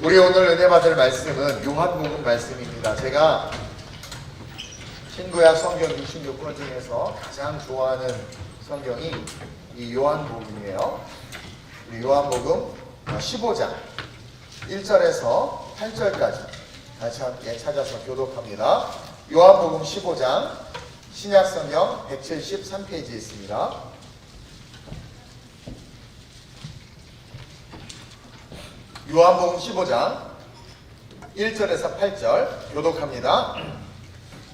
우리 오늘 은혜 받을 말씀은 요한복음 말씀입니다. 제가 신구약 성경 26권 중에서 가장 좋아하는 성경이 이 요한복음이에요. 우리 요한복음 15장 1절에서 8절까지 같이 함께 찾아서 교독합니다. 요한복음 15장 신약성경 173페이지에 있습니다. 요한복음 15장 1절에서 8절 교독합니다.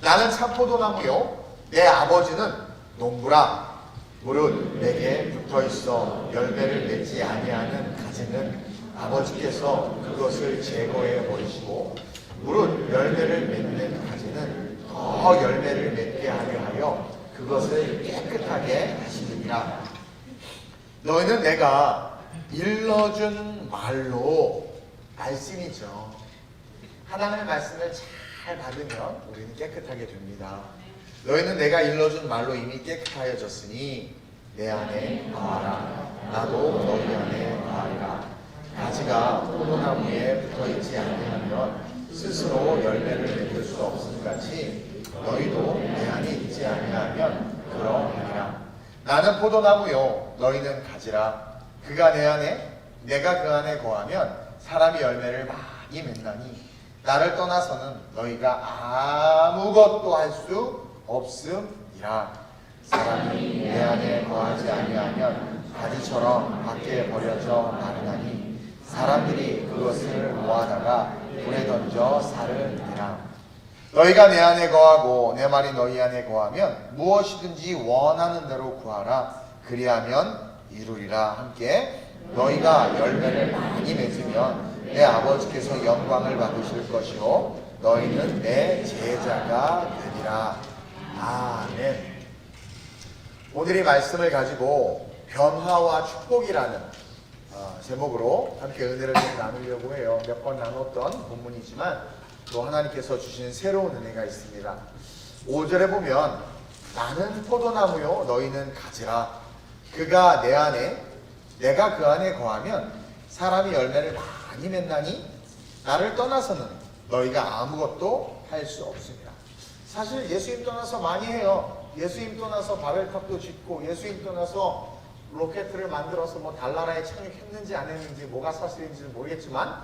나는 참 포도나무요 내 아버지는 농부라. 무릇 내게 붙어있어 열매를 맺지 아니하는 가지는 아버지께서 그것을 제거해 버리시고 무릇 열매를 맺는 가지는 더 열매를 맺게 하려 하여 그것을 깨끗하게 하시느니라. 너희는 내가 일러준 말로, 말씀이죠. 하나님의 말씀을 잘 받으면 우리는 깨끗하게 됩니다. 너희는 내가 일러준 말로 이미 깨끗하여졌으니 내 안에 거하라. 나도 너희 안에 거하리라. 가지가 포도나무에 붙어있지 아니하면 스스로 열매를 맺을 수 없음 같이 너희도 내 안에 있지 아니하면 그러하리라. 나는 포도나무요 너희는 가지라. 그가 내 안에 내가 그 안에 거하면 사람이 열매를 많이 맺나니 나를 떠나서는 너희가 아무것도 할 수 없음이라. 사람이 내 안에 거하지 아니하면 가지처럼 밖에 버려져 마르나니 사람들이 그것을 모아다가 불에 던져 사르니라. 너희가 내 안에 거하고 내 말이 너희 안에 거하면 무엇이든지 원하는 대로 구하라. 그리하면 이루리라. 함께 너희가 열매를 많이 맺으면 내 아버지께서 영광을 받으실 것이요 너희는 내 제자가 되리라. 아멘. 오늘 이 말씀을 가지고 변화와 축복이라는 제목으로 함께 은혜를 좀 나누려고 해요. 몇 번 나눴던 본문이지만 또 하나님께서 주신 새로운 은혜가 있습니다. 5절에 보면 나는 포도나무요 너희는 가지라. 그가 내 안에 내가 그 안에 거하면 사람이 열매를 많이 맺나니 나를 떠나서는 너희가 아무것도 할 수 없습니다. 사실 예수님 떠나서 많이 해요. 예수님 떠나서 바벨탑도 짓고 예수님 떠나서 로켓을 만들어서 뭐 달나라에 착륙했는지 안 했는지 뭐가 사실인지는 모르겠지만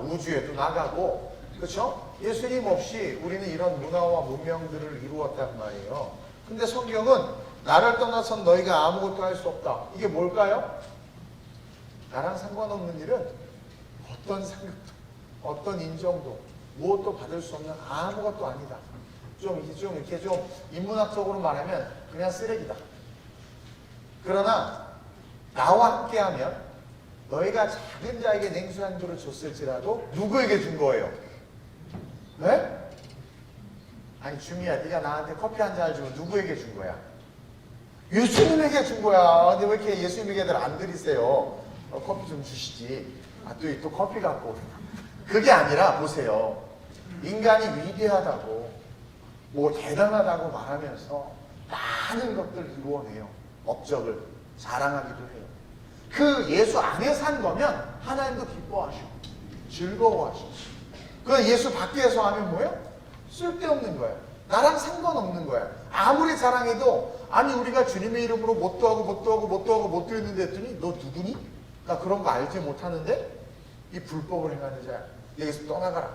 우주에도 나가고 그렇죠? 예수님 없이 우리는 이런 문화와 문명들을 이루었단 말이에요. 근데 성경은 나를 떠나선 너희가 아무것도 할 수 없다. 이게 뭘까요? 나랑 상관없는 일은 어떤 상급도, 어떤 인정도, 무엇도 받을 수 없는 아무것도 아니다. 좀 이렇게 좀 인문학적으로 말하면 그냥 쓰레기다. 그러나 나와 함께하면 너희가 작은 자에게 냉수 한 그릇 줬을지라도 누구에게 준 거예요? 네? 아니 주미야, 네가 나한테 커피 한 잔을 주면 누구에게 준 거야? 예수님에게 준 거야. 근데 왜 이렇게 예수님에게들 안 드리세요? 커피 좀 주시지. 또 커피 갖고. 그게 아니라 보세요. 인간이 위대하다고 뭐 대단하다고 말하면서 많은 것들을 이루어내요. 업적을 자랑하기도 해요. 그 예수 안에 산 거면 하나님도 기뻐하시고 즐거워하시고. 그 예수 밖에서 하면 뭐예요? 쓸데없는 거예요. 나랑 상관없는 거야. 아무리 자랑해도 아니 우리가 주님의 이름으로 뭣도 하고 못 했는데 했더니 너 누구니? 나 그런 거 알지 못하는데? 이 불법을 행하는 자야. 여기서 떠나가라.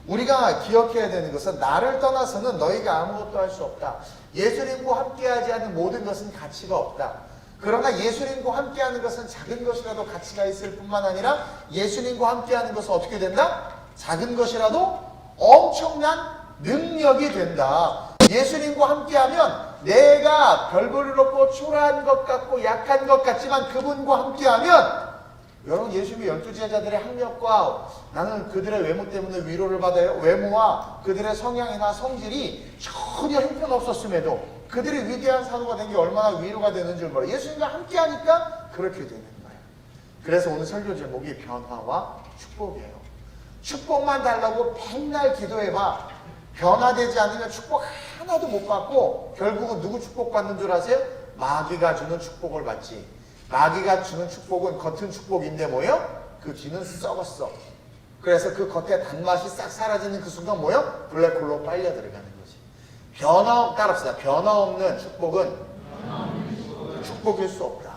우리가 기억해야 되는 것은 나를 떠나서는 너희가 아무것도 할 수 없다. 예수님과 함께하지 않는 모든 것은 가치가 없다. 그러나 예수님과 함께하는 것은 작은 것이라도 가치가 있을 뿐만 아니라 예수님과 함께하는 것은 어떻게 된다? 작은 것이라도 엄청난 능력이 된다. 예수님과 함께하면 내가 별볼일 없고 초라한 것 같고 약한 것 같지만 그분과 함께하면 여러분 예수님의 12제자들의 학력과 나는 그들의 외모 때문에 위로를 받아요. 외모와 그들의 성향이나 성질이 전혀 형편없었음에도 그들이 위대한 사도가 된 게 얼마나 위로가 되는 줄 몰라요. 예수님과 함께하니까 그렇게 되는 거예요. 그래서 오늘 설교 제목이 변화와 축복이에요. 축복만 달라고 백날 기도해봐. 변화되지 않으면 축복 하나도 못 받고 결국은 누구 축복받는 줄 아세요? 마귀가 주는 축복을 받지. 마귀가 주는 축복은 겉은 축복인데 뭐예요? 그 뒤는 썩었어. 그래서 그 겉에 단맛이 싹 사라지는 그 순간 뭐요? 블랙홀로 빨려 들어가는 거지. 따라합시다. 변화 없는 축복은 축복일 수 없다.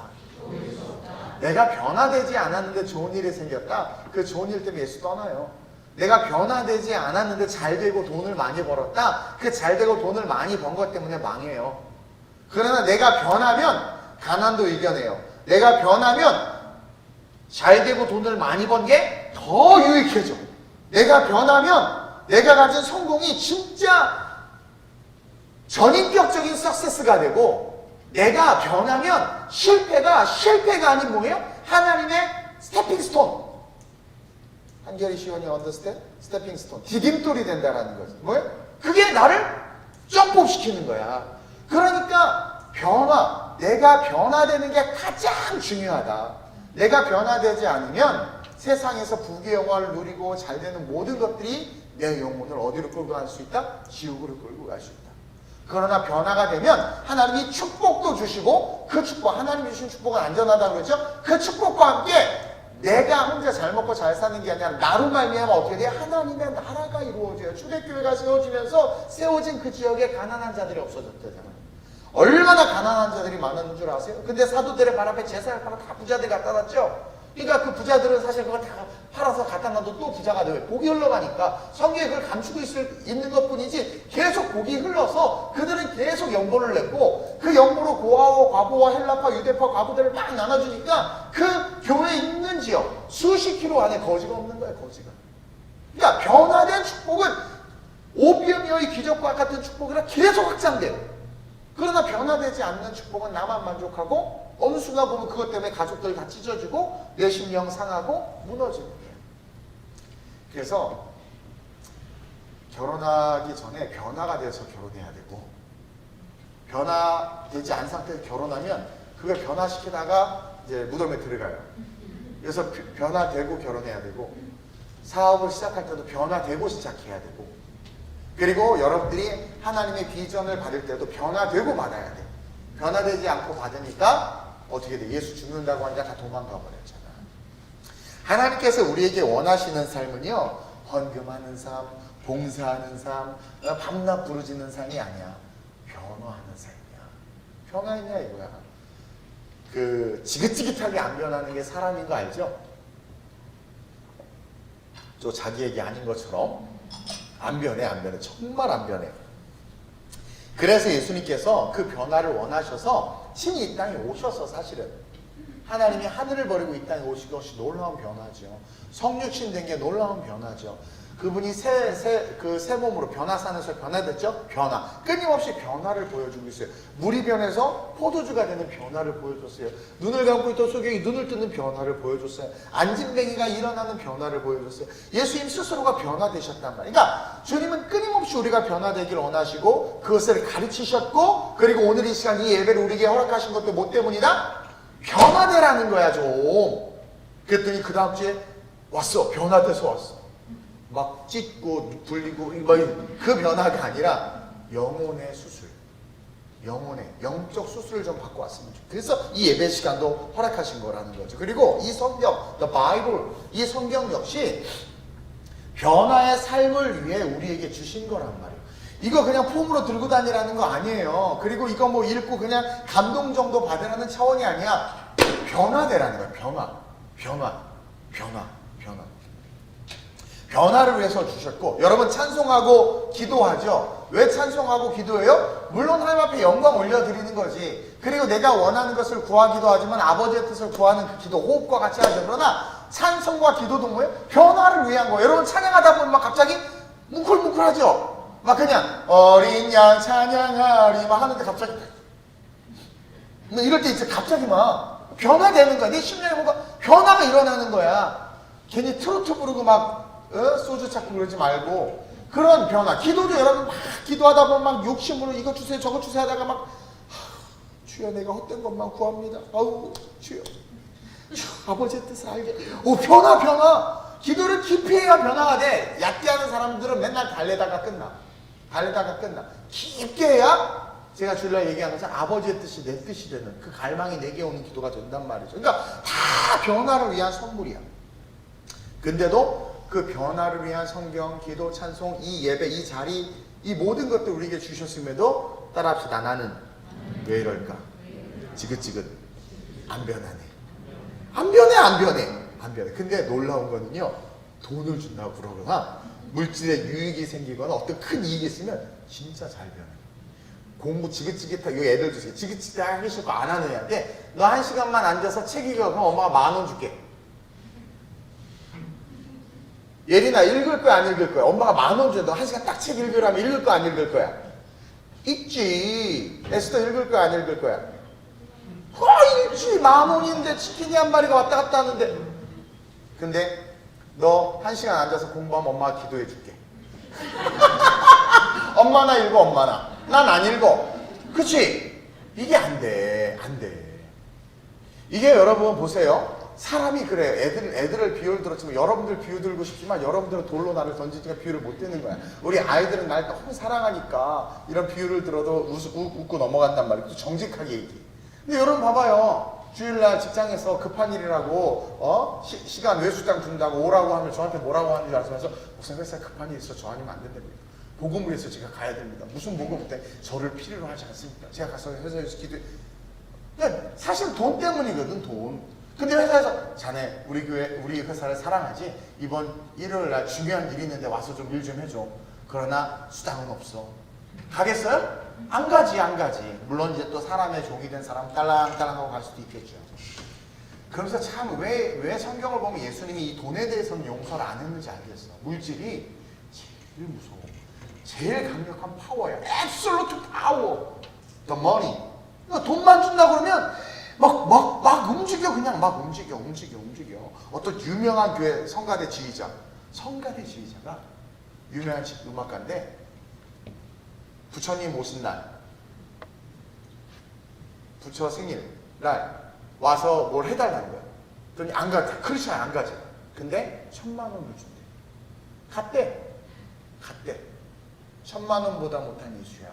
내가 변화되지 않았는데 좋은 일이 생겼다. 그 좋은 일 때문에 예수 떠나요. 내가 변화되지 않았는데 잘 되고 돈을 많이 벌었다. 그 잘 되고 돈을 많이 번 것 때문에 망해요. 그러나 내가 변하면 가난도 이겨내요. 내가 변하면 잘 되고 돈을 많이 번 게 더 유익해져. 내가 변하면 내가 가진 성공이 진짜 전인격적인 석세스가 되고, 내가 변하면 실패가 아닌 뭐예요? 하나님의 스태핑 스톤. 한결이 시원이 언더스탠? 스태핑 스톤. 디딤돌이 된다라는 거지. 뭐예요? 그게 나를 점프시키는 거야. 그러니까 내가 변화되는 게 가장 중요하다. 내가 변화되지 않으면 세상에서 부귀 영화를 누리고 잘 되는 모든 것들이 내 영혼을 어디로 끌고 갈 수 있다? 지옥으로 끌고 갈 수 있다. 그러나 변화가 되면 하나님이 축복도 주시고, 그 축복, 하나님이 주신 축복은 안전하다고 그러죠? 그 축복과 함께 내가 혼자 잘 먹고 잘 사는 게 아니라 나로 말미암아 어떻게 돼요? 하나님의 나라가 이루어져요. 초대교회가 세워지면서 세워진 그 지역에 가난한 자들이 없어졌다잖아요. 얼마나 가난한 자들이 많은 줄 아세요? 근데 사도들의 발 앞에 제사를 팔아 다 부자들이 갖다 놨죠? 그러니까 그 부자들은 사실 그걸 다 팔아서 갖다 놔도 또 부자가 돼요. 복이 흘러가니까. 성경에 그걸 감추고 있는 것 뿐이지, 계속 복이 흘러서 그들은 계속 연보를 냈고, 그 연보로 고아와 과부와 헬라파 유대파 과부들을 막 나눠주니까 그 교회에 있는 지역 수십 킬로 안에 거지가 없는 거예요. 거지가. 그러니까 변화된 축복은 오비음이의 기적과 같은 축복이라 계속 확장돼요. 그러나 변화되지 않는 축복은 나만 만족하고 어느 순간 보면 그것 때문에 가족들 다 찢어지고 내 심령 상하고 무너지는 거예요. 그래서 결혼하기 전에 변화가 돼서 결혼해야 되고, 변화되지 않은 상태에서 결혼하면 그걸 변화시키다가 이제 무덤에 들어가요. 그래서 변화되고 결혼해야 되고, 사업을 시작할 때도 변화되고 시작해야 되고, 그리고 여러분들이 하나님의 비전을 받을 때도 변화되고 받아야 돼. 변화되지 않고 받으니까 어떻게 돼? 예수 죽는다고 하니까 다 도망가 버렸잖아. 하나님께서 우리에게 원하시는 삶은요, 헌금하는 삶, 봉사하는 삶, 밤낮 부르짖는 삶이 아니야. 변화하는 삶이야. 변화했냐 이거야. 그 지긋지긋하게 안 변하는 게 사람인 거 알죠? 저 자기 얘기 아닌 것처럼 안 변해. 정말 안 변해. 그래서 예수님께서 그 변화를 원하셔서 친히 이 땅에 오셔서, 사실은 하나님이 하늘을 버리고 이 땅에 오신 것이 놀라운 변화죠. 성육신 된 게 놀라운 변화죠. 그분이 새 몸으로 변화산에서 변화됐죠? 변화. 끊임없이 변화를 보여주고 있어요. 물이 변해서 포도주가 되는 변화를 보여줬어요. 눈을 감고 있던 소경이 눈을 뜨는 변화를 보여줬어요. 안진뱅이가 일어나는 변화를 보여줬어요. 예수님 스스로가 변화되셨단 말이에요. 그러니까 주님은 끊임없이 우리가 변화되길 원하시고 그것을 가르치셨고, 그리고 오늘 이 시간 이 예배를 우리에게 허락하신 것도 뭐 때문이다? 변화되라는 거야 좀. 그랬더니 그 다음 주에 왔어. 변화돼서 왔어. 막 찢고 불리고 그 변화가 아니라 영혼의 수술, 영적 수술을 좀 받고 왔으면 좋겠어요. 그래서 이 예배 시간도 허락하신 거라는 거죠. 그리고 이 성경, The Bible, 이 성경 역시 변화의 삶을 위해 우리에게 주신 거란 말이에요. 이거 그냥 폼으로 들고 다니라는 거 아니에요. 그리고 이거 뭐 읽고 그냥 감동 정도 받으라는 차원이 아니야. 변화되라는 거예요. 변화를 위해서 주셨고, 여러분 찬송하고 기도하죠. 왜 찬송하고 기도해요? 물론 하나님 앞에 영광 올려드리는 거지. 그리고 내가 원하는 것을 구하기도 하지만 아버지의 뜻을 구하는 그 기도, 호흡과 같이 하죠. 그러나 찬송과 기도도 뭐예요? 변화를 위한 거예요. 여러분 찬양하다 보면 막 갑자기 뭉클뭉클하죠. 막 그냥 어린 양 찬양하리 막 하는데 갑자기 뭐 이럴 때 이제 갑자기 막 변화되는 거야. 내 심령에 뭔가 변화가 일어나는 거야. 괜히 트로트 부르고 막 소주 찾고 그러지 말고, 그런 변화. 기도도 여러분 막 기도하다 보면 막 욕심으로 이거 주세요 저거 주세요 하다가 막 주여 내가 헛된 것만 구합니다. 아우 주여 아버지의 뜻을 알게. 변화. 기도를 깊이 해야 변화가 돼. 얕게 하는 사람들은 맨날 달래다가 끝나. 깊게 해야 제가 주일날 얘기하는 것처럼 아버지의 뜻이 내 뜻이 되는, 그 갈망이 내게 오는 기도가 된단 말이죠. 그러니까 다 변화를 위한 선물이야. 근데도 그 변화를 위한 성경, 기도, 찬송, 이 예배, 이 자리, 이 모든 것들 우리에게 주셨음에도 따라합시다. 나는 왜 이럴까? 지긋지긋 안 변하네. 안 변해. 근데 놀라운 거는요, 돈을 준다고 그러거나 물질에 유익이 생기거나 어떤 큰 이익이 있으면 진짜 잘 변해. 공부 지긋지긋하게, 여기 애들 주세요. 지긋지긋하게 하기 싫고 안 하는 애한테 너 1시간만 앉아서 책 읽어. 그럼 엄마가 10,000원 줄게. 예린아, 읽을 거야 안 읽을 거야? 엄마가 10,000원 줘. 너 1시간 딱 책 읽으라면 읽을 거야 안 읽을 거야? 읽지. 에스더 읽을 거야 안 읽을 거야? 읽지. 10,000원인데 치킨이 한 마리가 왔다 갔다 하는데. 근데 너 1시간 앉아서 공부하면 엄마가 기도해 줄게. 엄마나 읽어, 엄마나. 난 안 읽어. 그치? 이게 안 돼. 이게 여러분 보세요. 사람이 그래요. 애들을 비유를 들었지만 여러분들 비유 들고 싶지만 여러분들은 돌로 나를 던지니까 비유를 못 드는 거야. 우리 아이들은 날 너무 사랑하니까 이런 비유를 들어도 웃고 넘어간단 말이에요. 정직하게 얘기해. 근데 여러분 봐봐요. 주일날 직장에서 급한 일이라고 시간 외수장 준다고 오라고 하면 저한테 뭐라고 하는지 아시면서 무슨 회사에 급한 일 있어 저 아니면 안 된다고요. 복음을 위해서 제가 가야 됩니다. 무슨 복음 때 저를 필요로 하지 않습니까? 제가 가서 회사에서 기도해. 사실 돈 때문이거든, 돈. 근데 회사에서 자네 우리 회사를 사랑하지? 이번 일요일날 중요한 일이 있는데 와서 좀 일 좀 해줘. 그러나 수당은 없어. 가겠어요? 안 가지. 물론 이제 또 사람의 종이 된 사람 딸랑딸랑하고 갈 수도 있겠죠. 그러면서 참 왜 성경을 보면 예수님이 이 돈에 대해서는 용서를 안 했는지 알겠어. 물질이 제일 무서워. 제일 강력한 파워야. Absolute power. The money. 돈만 준다 그러면 막 움직여. 그냥 막 움직여. 어떤 유명한 교회 성가대 지휘자가 유명한 음악가인데 부처님 오신 날, 부처 생일날 와서 뭘 해달라는 거야. 그랬더니 안 가지. 크리스찬 안 가지. 근데 1,000,000원을 준대. 갔대. 1,000,000원보다 못한 예수야.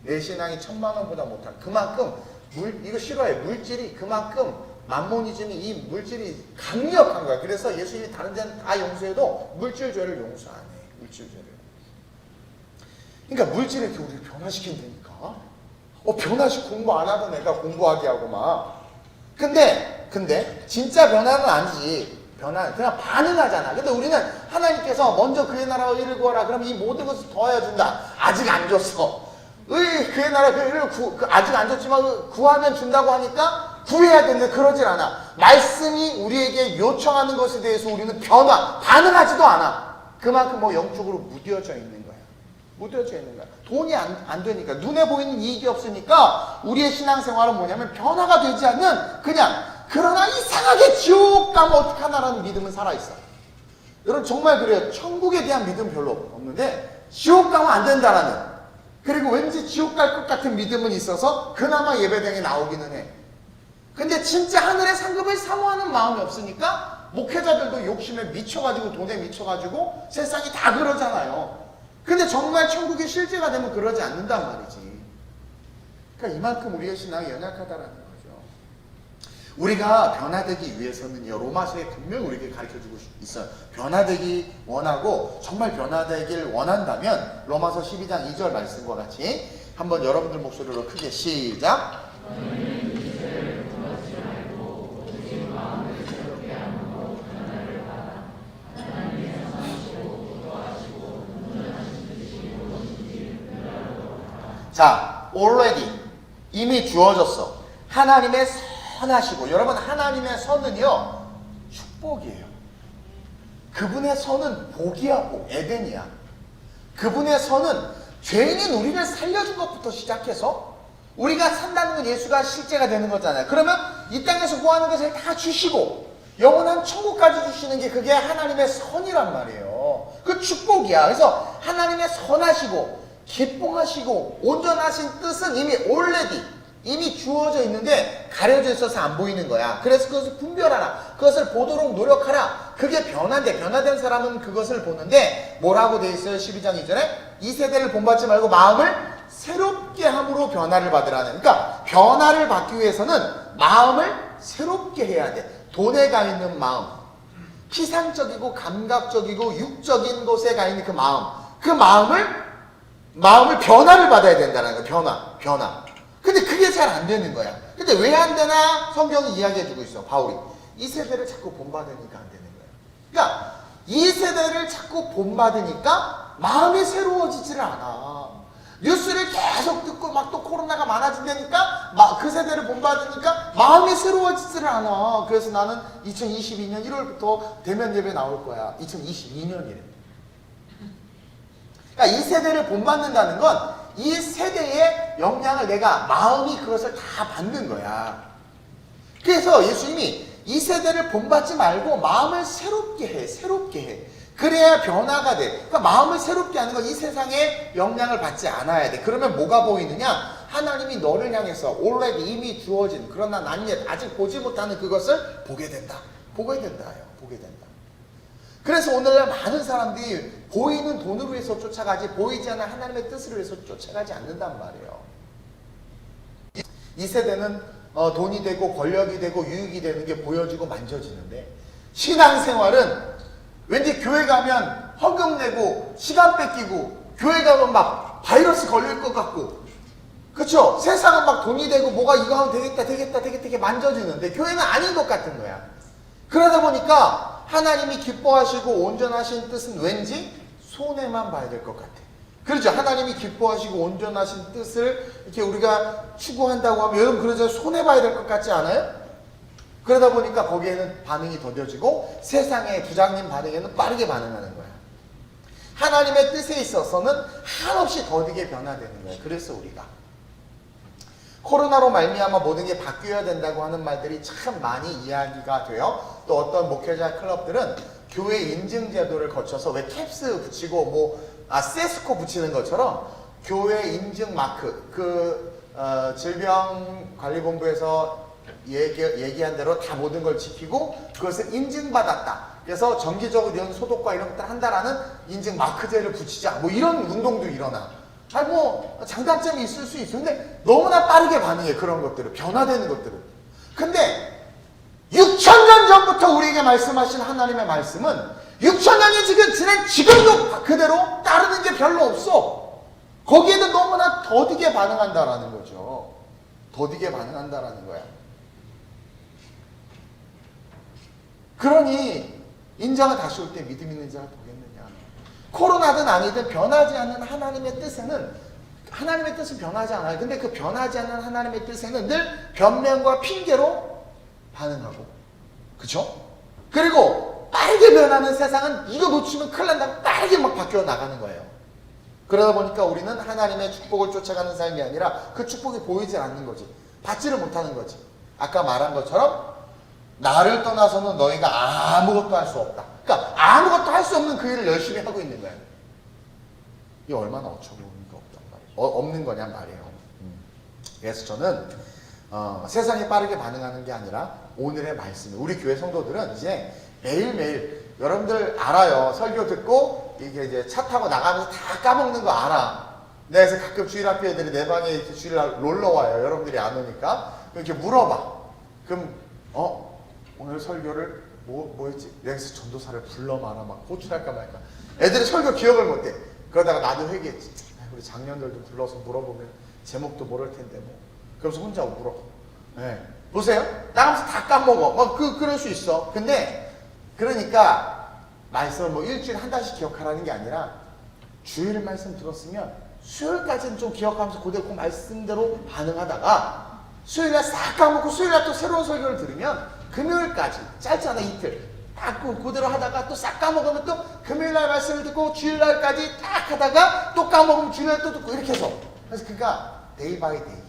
내 신앙이 1,000,000원보다 못한. 그만큼 이거 싫어해. 물질이 그만큼 만모니즘이 이 물질이 강력한 거야. 그래서 예수님이 다른 데는 다 용서해도 물질 죄를 용서 안 해. 물질 죄를. 그러니까 물질을 이렇게 우리를 변화시킨다니까. 변화시키고 공부 안 하던 애가 공부하게 하고 막. 근데 진짜 변화는 아니지. 변화는 그냥 반응하잖아. 근데 우리는 하나님께서 먼저 그의 나라와 의를 구하라. 그럼 이 모든 것을 더하여 준다. 아직 안 줬어. 그의 나라 그 의를 아직 안 줬지만 구하면 준다고 하니까 구해야 되는데 그러질 않아. 말씀이 우리에게 요청하는 것에 대해서 우리는 반응하지도 않아. 그만큼 영적으로 무뎌져 있는 거야. 돈이 안 되니까, 눈에 보이는 이익이 없으니까 우리의 신앙생활은 뭐냐면 변화가 되지 않는 그러나 이상하게 지옥 가면 어떡하나라는 믿음은 살아있어. 여러분 정말 그래요. 천국에 대한 믿음 별로 없는데 지옥 가면 안 된다라는, 그리고 왠지 지옥 갈 것 같은 믿음은 있어서 그나마 예배당에 나오기는 해. 근데 진짜 하늘의 상급을 사모하는 마음이 없으니까 목회자들도 욕심에 미쳐가지고, 돈에 미쳐가지고 세상이 다 그러잖아요. 근데 정말 천국의 실제가 되면 그러지 않는단 말이지. 그러니까 이만큼 우리의 신앙이 연약하다라는 거죠. 우리가 변화되기 위해서는요, 로마서에 분명히 우리에게 가르쳐주고 있어요. 변화되기 원하고 정말 변화되길 원한다면 로마서 12장 2절 말씀과 같이 한번 여러분들 목소리로 크게 시작. 자, already 이미 주어졌어. 하나님의 선하시고, 여러분 하나님의 선은요 축복이에요. 그분의 선은 복이야, 복, 에덴이야. 그분의 선은 죄인인 우리를 살려준 것부터 시작해서 우리가 산다는 건 예수가 실제가 되는 거잖아요. 그러면 이 땅에서 구하는 것을 다 주시고 영원한 천국까지 주시는 게 그게 하나님의 선이란 말이에요. 그 축복이야. 그래서 하나님의 선하시고 기뻐하시고 온전하신 뜻은 이미 already, 이미 주어져 있는데 가려져 있어서 안 보이는 거야. 그래서 그것을 분별하라. 그것을 보도록 노력하라. 그게 변화인데, 변화된 사람은 그것을 보는데 뭐라고 돼 있어요? 12장 2절에 이 세대를 본받지 말고 마음을 새롭게 함으로 변화를 받으라는. 그러니까 변화를 받기 위해서는 마음을 새롭게 해야 돼. 돈에 가 있는 마음, 피상적이고 감각적이고 육적인 곳에 가 있는 그 마음을 변화를 받아야 된다는 거야. 변화. 근데 그게 잘 안 되는 거야. 근데 왜 안 되나? 성경이 이야기해주고 있어, 바울이. 이 세대를 자꾸 본받으니까 안 되는 거야. 그러니까 이 세대를 자꾸 본받으니까 마음이 새로워지지를 않아. 뉴스를 계속 듣고 막 또 코로나가 많아진다니까 그 세대를 본받으니까 마음이 새로워지지를 않아. 그래서 나는 2022년 1월부터 대면 예배 나올 거야. 2022년이래. 그러니까 이 세대를 본받는다는 건 이 세대의 영향을 내가 마음이 그것을 다 받는 거야. 그래서 예수님이 이 세대를 본받지 말고 마음을 새롭게 해. 그래야 변화가 돼. 그러니까 마음을 새롭게 하는 건 이 세상에 영향을 받지 않아야 돼. 그러면 뭐가 보이느냐? 하나님이 너를 향해서 already 이미 주어진, 그러나 난 아직 보지 못하는 그것을 보게 된다. 보게 된다. 그래서 오늘날 많은 사람들이 보이는 돈으로 해서 쫓아가지 보이지 않는 하나님의 뜻으로 해서 쫓아가지 않는단 말이에요. 이 세대는 돈이 되고 권력이 되고 유익이 되는 게 보여지고 만져지는데, 신앙생활은 왠지 교회 가면 헌금 내고 시간 뺏기고, 교회 가면 막 바이러스 걸릴 것 같고, 그쵸? 세상은 막 돈이 되고 뭐가 이거 하면 되겠다 만져지는데 교회는 아닌 것 같은 거야. 그러다 보니까 하나님이 기뻐하시고 온전하신 뜻은 왠지 손해만 봐야 될 것 같아. 그렇죠? 하나님이 기뻐하시고 온전하신 뜻을 이렇게 우리가 추구한다고 하면 여러분 그러죠? 손해봐야 될 것 같지 않아요? 그러다 보니까 거기에는 반응이 더뎌지고 세상의 부장님 반응에는 빠르게 반응하는 거야. 하나님의 뜻에 있어서는 한없이 더디게 변화되는 거예요. 그래서 우리가 코로나로 말미암아 모든 게 바뀌어야 된다고 하는 말들이 참 많이 이야기가 돼요. 또 어떤 목회자 클럽들은 교회 인증 제도를 거쳐서 왜 캡스 붙이고 세스코 붙이는 것처럼 교회 인증 마크, 질병관리본부에서 얘기한 대로 다 모든 걸 지키고 그것을 인증받았다. 그래서 정기적으로 이런 소독과 이런 것들 한다라는 인증 마크제를 붙이자. 이런 운동도 일어나. 장단점이 있을 수 있어. 근데 너무나 빠르게 반응해, 그런 것들을. 변화되는 것들을. 근데 6,000년 전부터 우리에게 말씀하신 하나님의 말씀은 6,000년이 지난 지금도 그대로 따르는 게 별로 없어. 거기에도 너무나 더디게 반응한다라는 거죠. 더디게 반응한다라는 거야. 그러니 인자가 다시 올 때 믿음 있는 자를 보겠느냐. 코로나든 아니든 변하지 않는 하나님의 뜻에는, 하나님의 뜻은 변하지 않아요. 근데 그 변하지 않는 하나님의 뜻에는 늘 변명과 핑계로 반응하고, 그쵸? 그리고 빠르게 변하는 세상은 이거 놓치면 큰일 난다고 빠르게 막 바뀌어 나가는 거예요. 그러다 보니까 우리는 하나님의 축복을 쫓아가는 삶이 아니라 그 축복이 보이지 않는 거지. 받지를 못하는 거지. 아까 말한 것처럼 나를 떠나서는 너희가 아무것도 할 수 없다. 그러니까 아무것도 할 수 없는 그 일을 열심히 하고 있는 거예요. 이게 얼마나 어처구니가 없단 말이에요. 없는 거냔 말이에요. 그래서 저는 세상이 빠르게 반응하는 게 아니라 오늘의 말씀, 우리 교회 성도들은 이제 매일매일, 여러분들 알아요. 설교 듣고 이게 이제 차 타고 나가면서 다 까먹는 거 알아. 그래서 가끔 주일학교 애들이 내 방에 이렇게 주일날 놀러 와요. 여러분들이 안 오니까. 이렇게 물어봐. 그럼 오늘 설교를 뭐 했지? 내가 그래서 전도사를 불러 말아 막 호출할까 말까. 애들이 설교 기억을 못해. 그러다가 나도 회개했지. 우리 장년들도 불러서 물어보면 제목도 모를 텐데 뭐. 그러면서 혼자 울어. 네. 보세요. 나가면서 다 까먹어. 그럴 수 있어. 근데 그러니까 말씀을 일주일에 한 달씩 기억하라는 게 아니라 주일 말씀 들었으면 수요일까지는 좀 기억하면서 그대로 그 말씀대로 반응하다가 수요일날 싹 까먹고 수요일날 또 새로운 설교를 들으면 금요일까지, 짧잖아, 이틀. 딱 그대로 하다가 또 싹 까먹으면 또 금요일날 말씀을 듣고 주일날까지 딱 하다가 또 까먹으면 주일날 또 듣고 이렇게 해서. 그래서 그러니까 데이 바이 데이,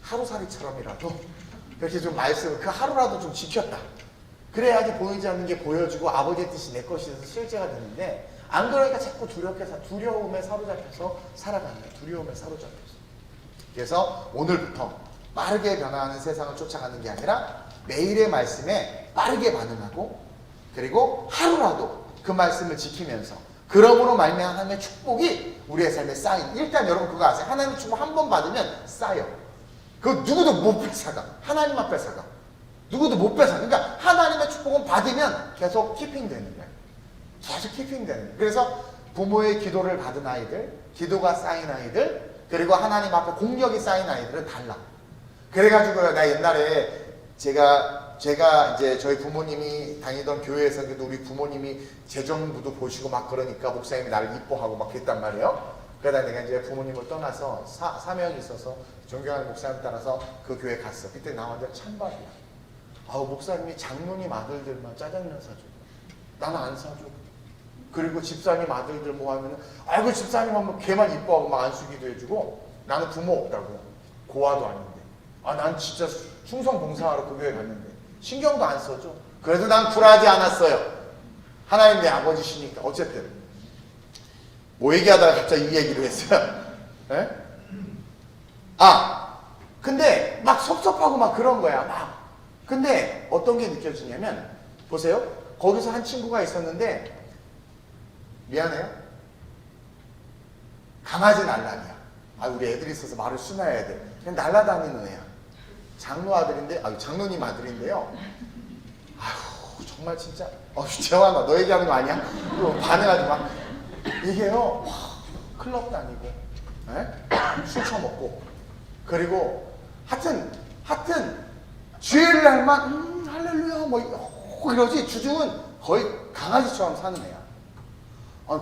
하루살이처럼이라도 이렇게 좀 말씀을 그 하루라도 좀 지켰다. 그래야지 보이지 않는 게 보여지고 아버지의 뜻이 내 것이 돼서 실제가 되는데, 안 그러니까 자꾸 두려움에 사로잡혀서 살아간다. 두려움에 사로잡혀서. 그래서 오늘부터 빠르게 변화하는 세상을 쫓아가는 게 아니라 매일의 말씀에 빠르게 반응하고, 그리고 하루라도 그 말씀을 지키면서, 그러므로 말미암아 하나님의 축복이 우리의 삶에 쌓인. 일단 여러분 그거 아세요? 하나님의 축복 한 번 받으면 쌓여. 그거 누구도 못 뺏어가. 하나님 앞에 뺏어가. 누구도 못 뺏어. 그러니까 하나님의 축복은 받으면 계속 키핑 되는 거예요. 계속 키핑 되는 거예요. 그래서 부모의 기도를 받은 아이들, 기도가 쌓인 아이들, 그리고 하나님 앞에 공력이 쌓인 아이들은 달라. 그래가지고요, 나 옛날에 제가 이제 저희 부모님이 다니던 교회에서 그래도 우리 부모님이 재정부도 보시고 막 그러니까 목사님이 나를 이뻐하고 막 그랬단 말이에요. 그러다 내가 이제 부모님을 떠나서 사명이 있어서 존경하는 목사님 따라서 그 교회 갔어. 그때 나 완전 찬밥이야. 아우, 목사님이 장로님 아들들만 짜장면 사줘. 나는 안 사줘. 그리고 집사님 아들들 뭐 하면은 아이고 집사님 하면 걔만 이뻐하고 막 안수기도 해주고 나는 부모 없다고. 고아도 아닌데. 아, 난 진짜 충성 봉사하러 그 교회 갔는데 신경도 안 써줘. 그래도 난 굴하지 않았어요. 하나님 내 아버지시니까. 어쨌든 뭐 얘기하다가 갑자기 이 얘기를 했어요. 에? 아, 근데 막 섭섭하고 막 그런 거야. 막. 근데 어떤 게 느껴지냐면 보세요. 거기서 한 친구가 있었는데 미안해요. 강아지 날라리야. 아, 우리 애들이 있어서 말을 순화해야 돼. 그냥 날라다니는 애야. 장로 아들인데, 장로님 아들인데요. 아휴, 정말 진짜. 재환아, 너 얘기하는 거 아니야? 반응하지 마. 이게요, 클럽 다니고, 술 처먹고, 그리고 하여튼, 주일을 날만, 할렐루야, 뭐, 이러지. 주중은 거의 강아지처럼 사는 애야.